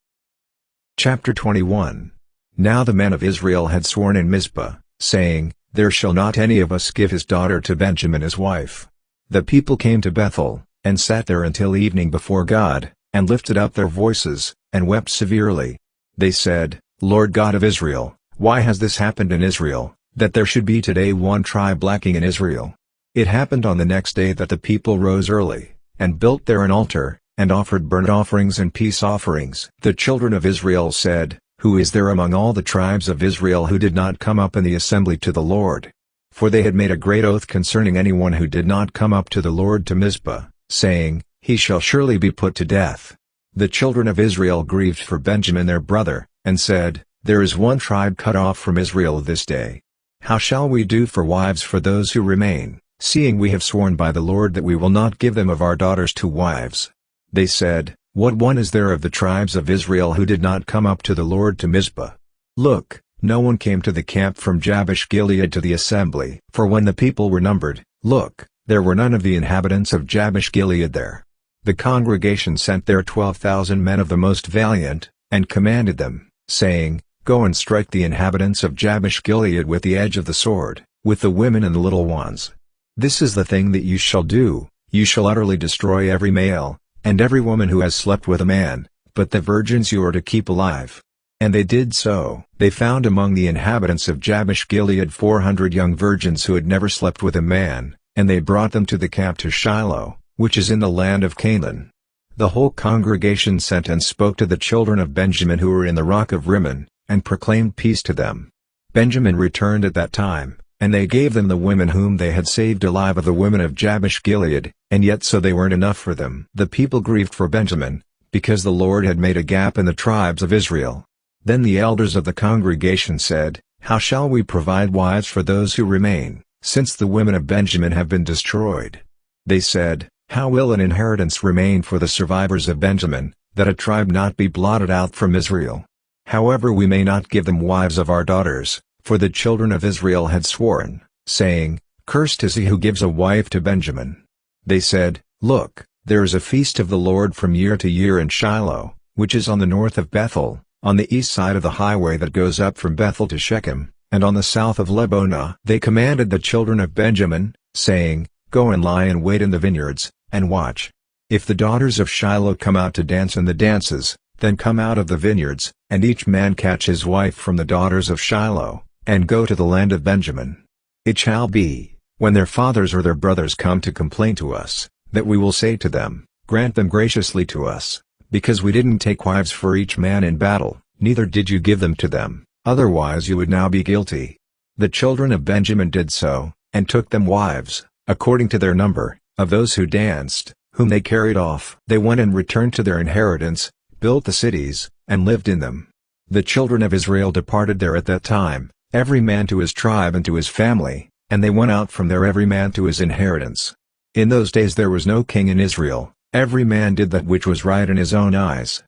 Chapter 21. Now the men of Israel had sworn in Mizpah, saying, There shall not any of us give his daughter to Benjamin as wife. The people came to Bethel, and sat there until evening before God, and lifted up their voices, and wept severely. They said, Lord God of Israel, why has this happened in Israel, that there should be today one tribe lacking in Israel? It happened on the next day that the people rose early, and built there an altar, and offered burnt offerings and peace offerings. The children of Israel said, Who is there among all the tribes of Israel who did not come up in the assembly to the Lord? For they had made a great oath concerning anyone who did not come up to the Lord to Mizpah, saying, He shall surely be put to death. The children of Israel grieved for Benjamin their brother, and said, There is one tribe cut off from Israel this day. How shall we do for wives for those who remain, seeing we have sworn by the Lord that we will not give them of our daughters to wives? They said, What one is there of the tribes of Israel who did not come up to the Lord to Mizpah? Look, No one came to the camp from Jabesh Gilead to the assembly. For when the people were numbered, look, there were none of the inhabitants of Jabesh Gilead there. The congregation sent there 12,000 men of the most valiant, and commanded them, saying, Go and strike the inhabitants of Jabesh Gilead with the edge of the sword, with the women and the little ones. This is the thing that you shall do, you shall utterly destroy every male, and every woman who has slept with a man, but the virgins you are to keep alive. And they did so. They found among the inhabitants of Jabesh Gilead 400 young virgins who had never slept with a man, and they brought them to the camp to Shiloh, which is in the land of Canaan. The whole congregation sent and spoke to the children of Benjamin who were in the rock of Rimmon, and proclaimed peace to them. Benjamin returned at that time, and they gave them the women whom they had saved alive of the women of Jabesh Gilead, and yet so they weren't enough for them. The people grieved for Benjamin, because the Lord had made a gap in the tribes of Israel. Then the elders of the congregation said, How shall we provide wives for those who remain, since the women of Benjamin have been destroyed? They said, How will an inheritance remain for the survivors of Benjamin, that a tribe not be blotted out from Israel? However, we may not give them wives of our daughters, for the children of Israel had sworn, saying, Cursed is he who gives a wife to Benjamin. They said, Look, there is a feast of the Lord from year to year in Shiloh, which is on the north of Bethel, on the east side of the highway that goes up from Bethel to Shechem, and on the south of Lebonah. They commanded the children of Benjamin, saying, Go and lie in wait in the vineyards, and watch. If the daughters of Shiloh come out to dance in the dances, then come out of the vineyards, and each man catch his wife from the daughters of Shiloh, and go to the land of Benjamin. It shall be, when their fathers or their brothers come to complain to us, that we will say to them, Grant them graciously to us, because we didn't take wives for each man in battle, neither did you give them to them, otherwise you would now be guilty. The children of Benjamin did so, and took them wives, according to their number, of those who danced, whom they carried off. They went and returned to their inheritance, built the cities, and lived in them. The children of Israel departed there at that time, every man to his tribe and to his family, and they went out from there every man to his inheritance. In those days there was no king in Israel, every man did that which was right in his own eyes.